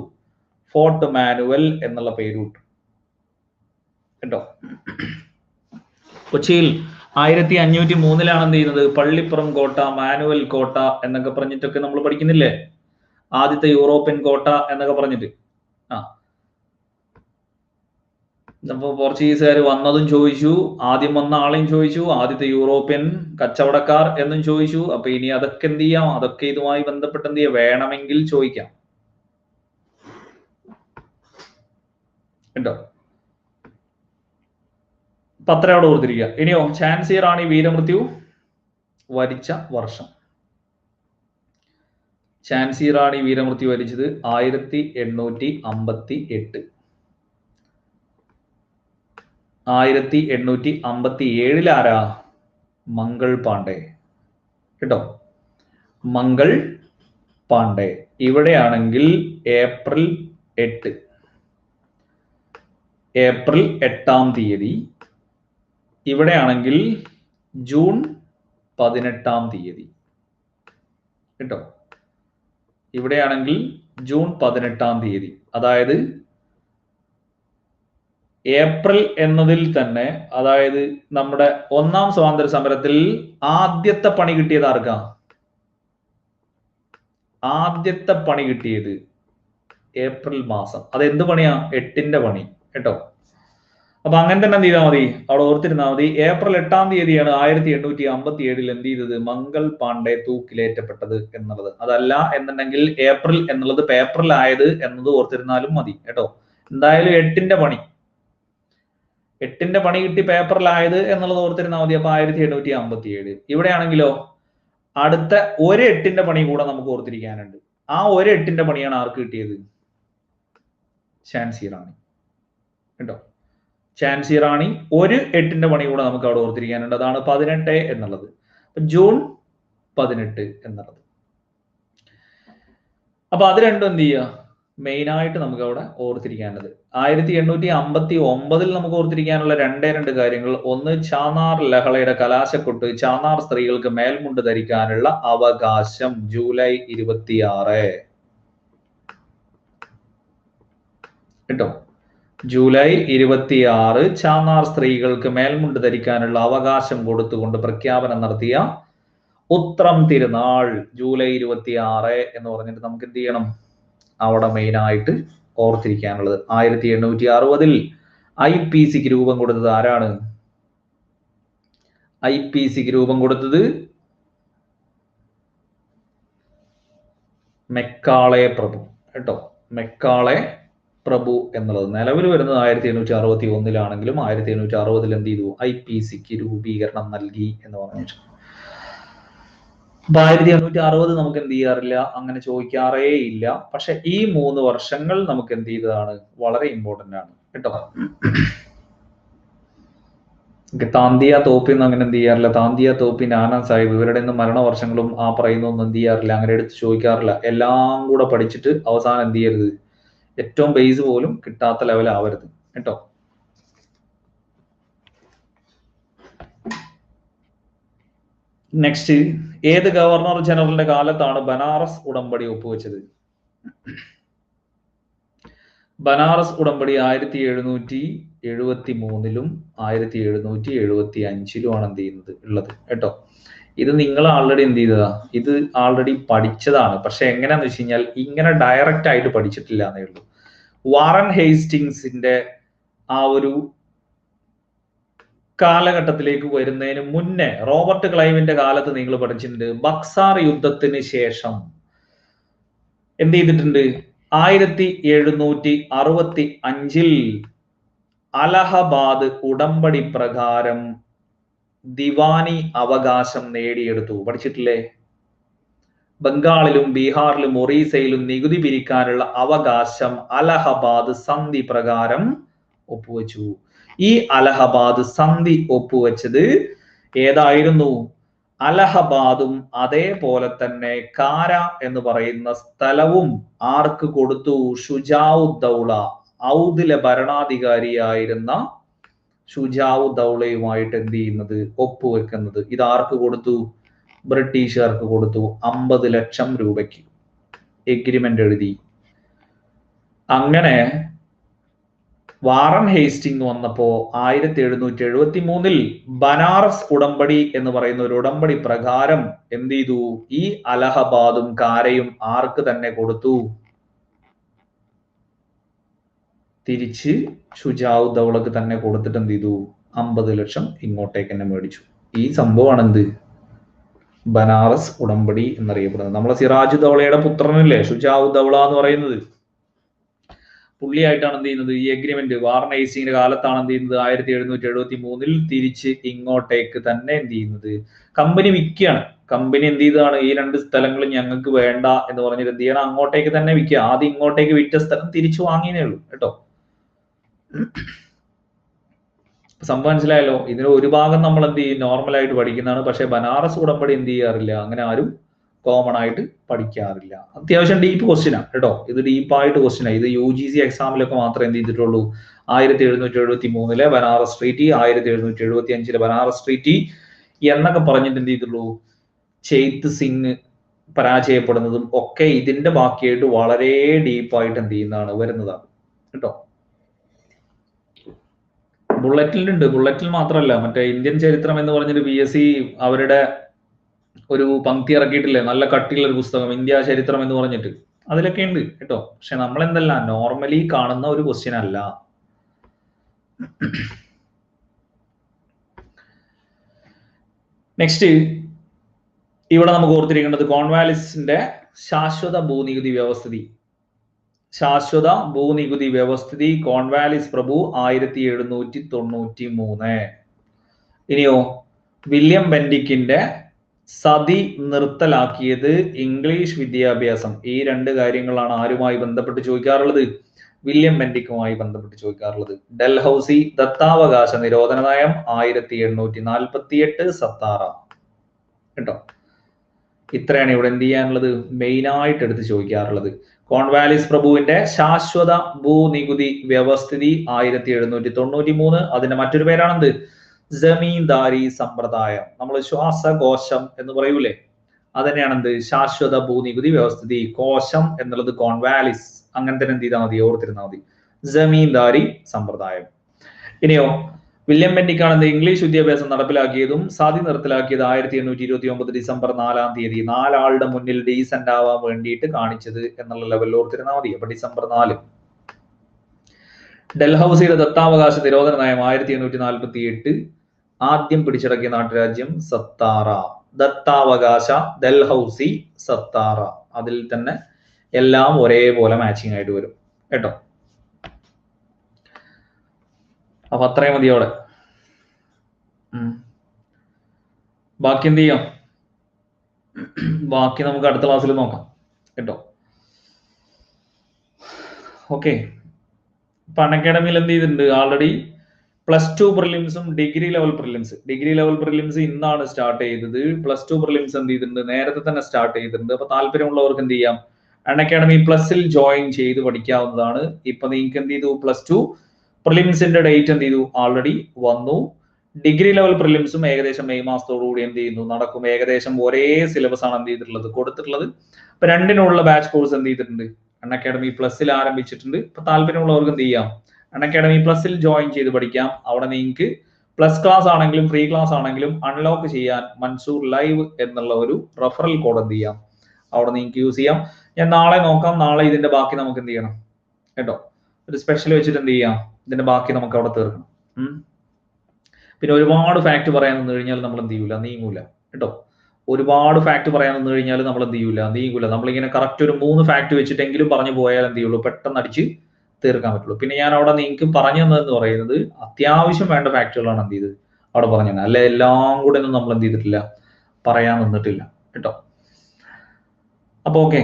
ഫോർട്ട് മാനുവൽ എന്നുള്ള പേര് വിട്ടു കേട്ടോ. കൊച്ചിയിൽ 1503 എന്ത് ചെയ്യുന്നത്? പള്ളിപ്പുറം കോട്ട, മാനുവൽ കോട്ട എന്നൊക്കെ പറഞ്ഞിട്ടൊക്കെ നമ്മൾ പഠിക്കുന്നില്ലേ? ആദ്യത്തെ യൂറോപ്യൻ കോട്ട എന്നൊക്കെ പറഞ്ഞിട്ട്. അപ്പൊ പോർച്ചുഗീസുകാർ വന്നതും ചോദിച്ചു, ആദ്യം വന്ന ആളെയും ചോദിച്ചു, ആദ്യത്തെ യൂറോപ്യൻ കച്ചവടക്കാർ എന്നും ചോദിച്ചു. അപ്പൊ ഇനി അതൊക്കെ എന്ത് ചെയ്യാം? അതൊക്കെ ഇതുമായി ബന്ധപ്പെട്ട് എന്ത് ചെയ്യാം? വേണമെങ്കിൽ ചോദിക്കാം കേട്ടോ. അപ്പൊ അത്ര അവിടെ ഓർത്തിരിക്കുക. ഇനിയോ, ഝാൻസി റാണി വീരമൃത്യു വരിച്ച വർഷം. ഝാൻസി റാണി വീരമൃത്യു വരിച്ചത് 1858. 1857 ആരാ? മംഗൾ പാണ്ഡെ. കേട്ടോ, മംഗൾ പാണ്ഡെ. ഇവിടെയാണെങ്കിൽ ഏപ്രിൽ 8, ഏപ്രിൽ 8-ാം തീയതി. ഇവിടെയാണെങ്കിൽ ജൂൺ 18-ാം തീയതി. കേട്ടോ, ഇവിടെയാണെങ്കിൽ ജൂൺ 18-ാം തീയതി. അതായത് ഏപ്രിൽ എന്നതിൽ തന്നെ, അതായത് നമ്മുടെ 1-ാം സ്വാതന്ത്ര്യ സമരത്തിൽ ആദ്യത്തെ പണി കിട്ടിയത് ആർക്കാ? ആദ്യത്തെ പണി കിട്ടിയത് ഏപ്രിൽ മാസം. അത് എന്ത് പണിയാ? 8-ന്റെ പണി. കേട്ടോ, അപ്പൊ അങ്ങനെ തന്നെ എന്ത് ചെയ്താൽ മതി, അവിടെ ഓർത്തിരുന്നാൽ മതി. ഏപ്രിൽ 8-ാം തീയതിയാണ് 1857 എന്ത് ചെയ്തത്? മംഗൾ പാണ്ഡെ തൂക്കിലേറ്റപ്പെട്ടത് എന്നുള്ളത്. അതല്ല എന്നുണ്ടെങ്കിൽ ഏപ്രിൽ എന്നുള്ളത് പേപ്പറിലായത് എന്നത് ഓർത്തിരുന്നാലും മതി. കേട്ടോ, എന്തായാലും 8-ന്റെ പണി, 8-ന്റെ പണി കിട്ടി പേപ്പറിലായത് എന്നുള്ളത് ഓർത്തിരുന്നാൽ മതി. അപ്പൊ 1857. ഇവിടെയാണെങ്കിലോ അടുത്ത ഒരു 8-ന്റെ പണി കൂടെ നമുക്ക് ഓർത്തിരിക്കാനുണ്ട്. ആ ഒരു 8-ന്റെ പണിയാണ് ആർക്ക് കിട്ടിയത്? ഝാൻസി റാണി. കേട്ടോ, ഝാൻസി റാണി ഒരു 8-ന്റെ പണി കൂടെ നമുക്ക് അവിടെ ഓർത്തിരിക്കാനുണ്ട്. അതാണ് 18 എന്നുള്ളത്. ജൂൺ 18 എന്നുള്ളത്. അപ്പൊ അത് രണ്ടും എന്ത് ചെയ്യുക? മെയിൻ ആയിട്ട് നമുക്ക് അവിടെ ഓർത്തിരിക്കാനുള്ളത്. 1859 നമുക്ക് ഓർത്തിരിക്കാനുള്ള 2 കാര്യങ്ങൾ. ഒന്ന്, ചാന്നാർ ലഹളയുടെ കലാശക്കൊട്ട്, ചാന്നാർ സ്ത്രീകൾക്ക് മേൽമുണ്ട് ധരിക്കാനുള്ള അവകാശം, ജൂലൈ 26. കേട്ടോ, ജൂലൈ 26 ചാന്നാർ സ്ത്രീകൾക്ക് മേൽമുണ്ട് ധരിക്കാനുള്ള അവകാശം കൊടുത്തുകൊണ്ട് പ്രഖ്യാപനം നടത്തിയ ഉത്രം തിരുനാൾ ജൂലൈ 26 എന്ന് പറഞ്ഞിട്ട് നമുക്ക് എന്ത് ചെയ്യണം? അവിടെ മെയിൻ ആയിട്ട് ഓർത്തിരിക്കാനുള്ളത്. 1860 IPCക്ക് രൂപം കൊടുത്തത് ആരാണ്? IPCക്ക് രൂപം കൊടുത്തത് മെക്കാളെ പ്രഭു. കേട്ടോ, മെക്കാളെ പ്രഭു എന്നുള്ളത് നിലവിൽ വരുന്നത് 1861 1860 എന്ത് ചെയ്തു? IPCക്ക് രൂപീകരണം നൽകി എന്ന് പറഞ്ഞു. അപ്പൊ 1860 നമുക്ക് എന്ത് ചെയ്യാറില്ല, അങ്ങനെ ചോദിക്കാറേ ഇല്ല. പക്ഷെ ഈ 3 വർഷങ്ങൾ നമുക്ക് എന്ത് ചെയ്തതാണ്? വളരെ ഇമ്പോർട്ടന്റ് ആണ്. കേട്ടോ, താന്തിയ തോപ്പി ഒന്നും അങ്ങനെ എന്ത് ചെയ്യാറില്ല. താന്തിയ തോപ്പി, നാനാ സാഹിബ് ഇവരുടെ ഒന്നും മരണവർഷങ്ങളും ആ പറയുന്നൊന്നും എന്ത് ചെയ്യാറില്ല, അങ്ങനെ എടുത്ത് ചോദിക്കാറില്ല. എല്ലാം കൂടെ പഠിച്ചിട്ട് അവസാനം എന്ത് ചെയ്യരുത്, ഏറ്റവും ബേസ് പോലും കിട്ടാത്ത ലെവൽ ആവരുത്. കേട്ടോ, നെക്സ്റ്റ്, ഏത് ഗവർണർ ജനറലിന്റെ കാലത്താണ് ബനാറസ് ഉടമ്പടി ഒപ്പുവെച്ചത്? ബനാറസ് ഉടമ്പടി 1773-ലും 1775-ലുമാണ് എന്ത് ചെയ്യുന്നത് ഉള്ളത്. കേട്ടോ, ഇത് നിങ്ങൾ ആൾറെഡി എന്ത് ചെയ്തതാ, ഇത് ആൾറെഡി പഠിച്ചതാണ്. പക്ഷെ എങ്ങനെയാന്ന് വെച്ച് കഴിഞ്ഞാൽ ഇങ്ങനെ ഡയറക്റ്റ് ആയിട്ട് പഠിച്ചിട്ടില്ല എന്നേ ഉള്ളൂ. വാറൻ ഹേസ്റ്റിങ്സിന്റെ ആ ഒരു കാലഘട്ടത്തിലേക്ക് വരുന്നതിന് മുന്നേ റോബർട്ട് ക്ലൈവിന്റെ കാലത്ത് നിങ്ങൾ പഠിച്ചിട്ടുണ്ട്. ബക്സാർ യുദ്ധത്തിന് ശേഷം എന്ത് ചെയ്തിട്ടുണ്ട്? 1765 അലഹബാദ് ഉടമ്പടി പ്രകാരം ദിവാനി അവകാശം നേടിയെടുത്തു. പഠിച്ചിട്ടില്ലേ? ബംഗാളിലും ബീഹാറിലും ഒറീസയിലും നികുതി പിരിക്കാനുള്ള അവകാശം അലഹബാദ് സന്ധി പ്രകാരം ഒപ്പുവെച്ചു. ഈ അലഹബാദ് സന്ധി ഒപ്പുവെച്ചത് ഏതായിരുന്നു? അലഹബാദും അതേപോലെ തന്നെ കാര എന്ന് പറയുന്ന സ്ഥലവും ആർക്ക് കൊടുത്തു? ഷുജാഉദ്ദൗള, ഔദിലെ ഭരണാധികാരിയായിരുന്ന ഷുജാഉദ്ദൗളയുമായിട്ട് എന്ത് ചെയ്യുന്നത്? ഒപ്പുവെക്കുന്നത്. ഇത് ആർക്ക് കൊടുത്തു? ബ്രിട്ടീഷുകാർക്ക് കൊടുത്തു. 50 ലക്ഷം രൂപയ്ക്ക് എഗ്രിമെന്റ് എഴുതി. അങ്ങനെ വാറൻ ഹേസ്റ്റിംഗ് വന്നപ്പോ 1773 ബനാറസ് ഉടമ്പടി എന്ന് പറയുന്ന ഒരു ഉടമ്പടി പ്രകാരം എന്ത് ചെയ്തു? ഈ അലഹബാദും കാരയും ആർക്ക് തന്നെ കൊടുത്തു? തിരിച്ച് ഷുജാഉദ്ദൗളക്ക് തന്നെ കൊടുത്തിട്ട് എന്ത് ചെയ്തു? 50 ലക്ഷം ഇങ്ങോട്ടേക്ക് തന്നെ മേടിച്ചു. ഈ സംഭവമാണ് എന്ത്? ബനാറസ് ഉടമ്പടി എന്നറിയപ്പെടുന്നത്. നമ്മളെ സിറാജുദ്ദൗളയുടെ പുത്രനല്ലേ ഷുജാഉദ്ദൗള എന്ന് പറയുന്നത്. പുള്ളിയായിട്ടാണ് എന്ത് ചെയ്യുന്നത്? ഈ എഗ്രിമെന്റ് വാറൻ ഹേസ്റ്റിംഗിന്റെ കാലത്താണ് എന്ത് ചെയ്യുന്നത്? 1773 തിരിച്ച് ഇങ്ങോട്ടേക്ക് തന്നെ എന്ത് ചെയ്യുന്നത്? കമ്പനി വിൽക്കുകയാണ്. കമ്പനി എന്ത് ചെയ്തതാണ്? ഈ 2 സ്ഥലങ്ങളും ഞങ്ങൾക്ക് വേണ്ട എന്ന് പറഞ്ഞിട്ട് എന്ത് ചെയ്യണം? അങ്ങോട്ടേക്ക് തന്നെ വിൽക്കുക. ആദ്യം ഇങ്ങോട്ടേക്ക് വിറ്റ സ്ഥലം തിരിച്ചു വാങ്ങിയേ ഉള്ളൂ. കേട്ടോ, സംഭവം മനസ്സിലായല്ലോ. ഇതിന് ഒരു ഭാഗം നമ്മൾ എന്ത് ചെയ്യും, നോർമലായിട്ട് പഠിക്കുന്നതാണ്. പക്ഷെ ബനാറസ് ഉടമ്പടി എന്ത് ചെയ്യാറില്ല, അങ്ങനെ ആരും കോമൺ ആയിട്ട് പഠിക്കാറില്ല. അത്യാവശ്യം ഡീപ്പ് ക്വസ്റ്റ്യനാണ് കേട്ടോ. ഇത് ഡീപ്പായിട്ട് ക്വസ്റ്റ്യനാണ്. ഇത് UGC എക്സാമിലൊക്കെ മാത്രമേ എന്ത് ചെയ്തിട്ടുള്ളൂ, 1773 ബനാറസ് ട്രീറ്റി, 1775 ബനാറസ് ട്രീറ്റി എന്നൊക്കെ പറഞ്ഞിട്ട് എന്ത് ചെയ്തിട്ടുള്ളൂ, ചെയ്ത് സിംഗ് പരാജയപ്പെടുന്നതും ഒക്കെ ഇതിന്റെ ബാക്കിയായിട്ട് വളരെ ഡീപ്പായിട്ട് എന്ത് ചെയ്യുന്നതാണ്, വരുന്നതാണ് കേട്ടോ. ബുള്ളറ്റിലുണ്ട്. ബുള്ളറ്റിൽ മാത്രമല്ല, മറ്റേ ഇന്ത്യൻ ചരിത്രം എന്ന് പറഞ്ഞൊരു PSC അവരുടെ ഒരു പങ്ക്തി ഇറക്കിയിട്ടില്ലേ, നല്ല കട്ടിയുള്ള ഒരു പുസ്തകം, ഇന്ത്യ ചരിത്രം എന്ന് പറഞ്ഞിട്ട്. അതിലൊക്കെ ഉണ്ട് കേട്ടോ. പക്ഷെ നമ്മൾ എന്തല്ല, നോർമലി കാണുന്ന ഒരു ക്വസ്റ്റ്യൻ അല്ല. നെക്സ്റ്റ് ഇവിടെ നമുക്ക് ഓർത്തിരിക്കേണ്ടത് കോൺവാലിസിന്റെ ശാശ്വത ഭൂനികുതി വ്യവസ്ഥിതി. ശാശ്വത ഭൂനികുതി വ്യവസ്ഥിതി കോൺവാലിസ് പ്രഭു 1793. ഇനിയോ വില്യം ബെന്റിക്കിന്റെ സതി നിർത്തലാക്കിയത് ഇംഗ്ലീഷ് വിദ്യാഭ്യാസം. ഈ രണ്ട് കാര്യങ്ങളാണ് ആരുമായി ബന്ധപ്പെട്ട് ചോദിക്കാറുള്ളത്, വില്യം ബെന്റിക്കുമായി ബന്ധപ്പെട്ട് ചോദിക്കാറുള്ളത്. ഡൽഹൌസി ദത്താവകാശ നിരോധന നയം 1848 സത്താറ കേട്ടോ. ഇത്രയാണ് ഇവിടെ എന്ത് ചെയ്യാനുള്ളത്, മെയിൻ ആയിട്ട് എടുത്ത് ചോദിക്കാറുള്ളത്. കോൺവാലിസ് പ്രഭുവിന്റെ ശാശ്വത ഭൂനികുതി വ്യവസ്ഥിതി 1793. അതിന്റെ മറ്റൊരു പേരാണെന്ത്, ജമീന്ദാരി സമ്പ്രദായം. നമ്മൾ ശ്വാസകോശം എന്ന് പറയൂലേ, അതന്നെയാണ് എന്ത്, ശാശ്വത ഭൂനികുതി വ്യവസ്ഥിതി. കോശം എന്നുള്ളത് കോൺവാലിസ്, അങ്ങനെ തന്നെ എന്ത് ചെയ്താൽ മതി, ഓർത്തിരുന്നാൽ മതി, ജമീന്ദാരി സമ്പ്രദായം. ഇനിയോ വില്യം ബെന്റിക്കാണ് ഇംഗ്ലീഷ് വിദ്യാഭ്യാസം നടപ്പിലാക്കിയതും സതി നിർത്തലാക്കിയത് 1829 ഡിസംബർ 4 നാലാളുടെ മുന്നിൽ ഡീസന്റ് ആവാൻ വേണ്ടിയിട്ട് കാണിച്ചത് എന്നുള്ള ലെവലിൽ ഓർത്തിരുന്നാൽ മതി. അപ്പൊ ഡിസംബർ 4. ഡൽഹൌസിയുടെ ദത്താവകാശ നിരോധന നയം 1848. ആദ്യം പിടിച്ചടക്കിയ നാട്ടുരാജ്യം സത്താറ. ദത്താവകാശ, ഡൽഹൌസി, സത്താറ. അതിൽ തന്നെ എല്ലാം ഒരേപോലെ മാച്ചിങ് ആയിട്ട് വരും കേട്ടോ. അപ്പൊ അത്രയും മതിയോടെ. ബാക്കി എന്ത് ചെയ്യാം, ബാക്കി നമുക്ക് അടുത്ത ക്ലാസ്സിൽ നോക്കാം കേട്ടോ. ഓക്കെ. ഇപ്പൊ അൺഅക്കാഡമിയിൽ എന്ത് ചെയ്തിട്ടുണ്ട്, ഓൾറെഡി +2 പ്രിലിംസും ഡിഗ്രി ലെവൽ പ്രിലിംസ് ഇന്നാണ് സ്റ്റാർട്ട് ചെയ്തത്. +2 പ്രിലിംസ് എന്ത് ചെയ്തിട്ടുണ്ട്, നേരത്തെ തന്നെ സ്റ്റാർട്ട് ചെയ്തിട്ടുണ്ട്. അപ്പൊ താല്പര്യമുള്ളവർക്ക് എന്ത് ചെയ്യാം, അൺഅക്കാഡമി പ്ലസിൽ ജോയിൻ ചെയ്ത് പഠിക്കാവുന്നതാണ്. ഇപ്പൊ നിങ്ങൾക്ക് എന്ത് ചെയ്തു, +2 പ്രിലിംസിന്റെ ഡേറ്റ് എന്ത് ചെയ്തു, ഓൾറെഡി വന്നു. ഡിഗ്രി ലെവൽ പ്രിലിംസും ഏകദേശം മെയ് മാസത്തോടുകൂടി എന്ത് ചെയ്യുന്നു, നടക്കും. ഏകദേശം ഒരേ സിലബസ് ആണ് എന്ത് ചെയ്തിട്ടുള്ളത്, കൊടുത്തിട്ടുള്ളത്. ഇപ്പൊ രണ്ടിനുള്ള ബാച്ച് കോഴ്സ് എന്ത് ചെയ്തിട്ടുണ്ട്, അൺഅക്കാഡമി പ്ലസിൽ ആരംഭിച്ചിട്ടുണ്ട്. ഇപ്പൊ താല്പര്യമുള്ളവർക്ക് എന്ത് ചെയ്യാം, അൺഅക്കാഡമി പ്ലസിൽ ജോയിൻ ചെയ്ത് പഠിക്കാം. അവിടെ നിങ്ങൾക്ക് പ്ലസ് ക്ലാസ് ആണെങ്കിലും ഫ്രീ ക്ലാസ് ആണെങ്കിലും അൺലോക്ക് ചെയ്യാൻ മൻസൂർ ലൈവ് എന്നുള്ള ഒരു റെഫറൽ കോഡ് എന്ത് ചെയ്യാം, അവിടെ നിങ്ങൾക്ക് യൂസ് ചെയ്യാം. ഞാൻ നാളെ നോക്കാം. നാളെ ഇതിന്റെ ബാക്കി നമുക്ക് എന്ത് ചെയ്യണം കേട്ടോ, ഒരു സ്പെഷ്യൽ വെച്ചിട്ട് എന്ത് ചെയ്യാം, ഇതിന്റെ ബാക്കി നമുക്ക് അവിടെ തീർക്കണം. പിന്നെ ഒരുപാട് ഫാക്ട് പറയാൻ നിന്ന് കഴിഞ്ഞാൽ നമ്മൾ എന്ത് ചെയ്യൂല, നീങ്ങൂല കേട്ടോ. ഒരുപാട് ഫാക്ട് പറയാൻ നിന്ന് കഴിഞ്ഞാൽ നമ്മൾ എന്ത് ചെയ്യൂല, നീങ്ങൂല. നമ്മളിങ്ങനെ കറക്റ്റ് ഒരു 3 ഫാക്ട് വെച്ചിട്ടെങ്കിലും പറഞ്ഞു പോയാൽ എന്ത് ചെയ്യുള്ളൂ, പെട്ടെന്ന് അടിച്ച് തീർക്കാൻ പറ്റുള്ളൂ. പിന്നെ ഞാൻ അവിടെ നിങ്ങൾക്ക് പറഞ്ഞു തന്നതെന്ന് പറയുന്നത് അത്യാവശ്യം വേണ്ട ഫാക്ടുകളാണ് എന്ത് ചെയ്ത് അവിടെ പറഞ്ഞു തന്നെ, അല്ലെ എല്ലാം കൂടെ ഒന്നും നമ്മൾ എന്ത് ചെയ്തിട്ടില്ല, പറയാൻ നിന്നിട്ടില്ല കേട്ടോ. അപ്പൊ ഓക്കെ,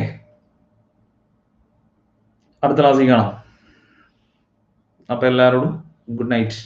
അടുത്ത ക്ലാസ്സിൽ കാണാം. അപ്പൊ എല്ലാവരോടും ഗുഡ് നൈറ്റ്.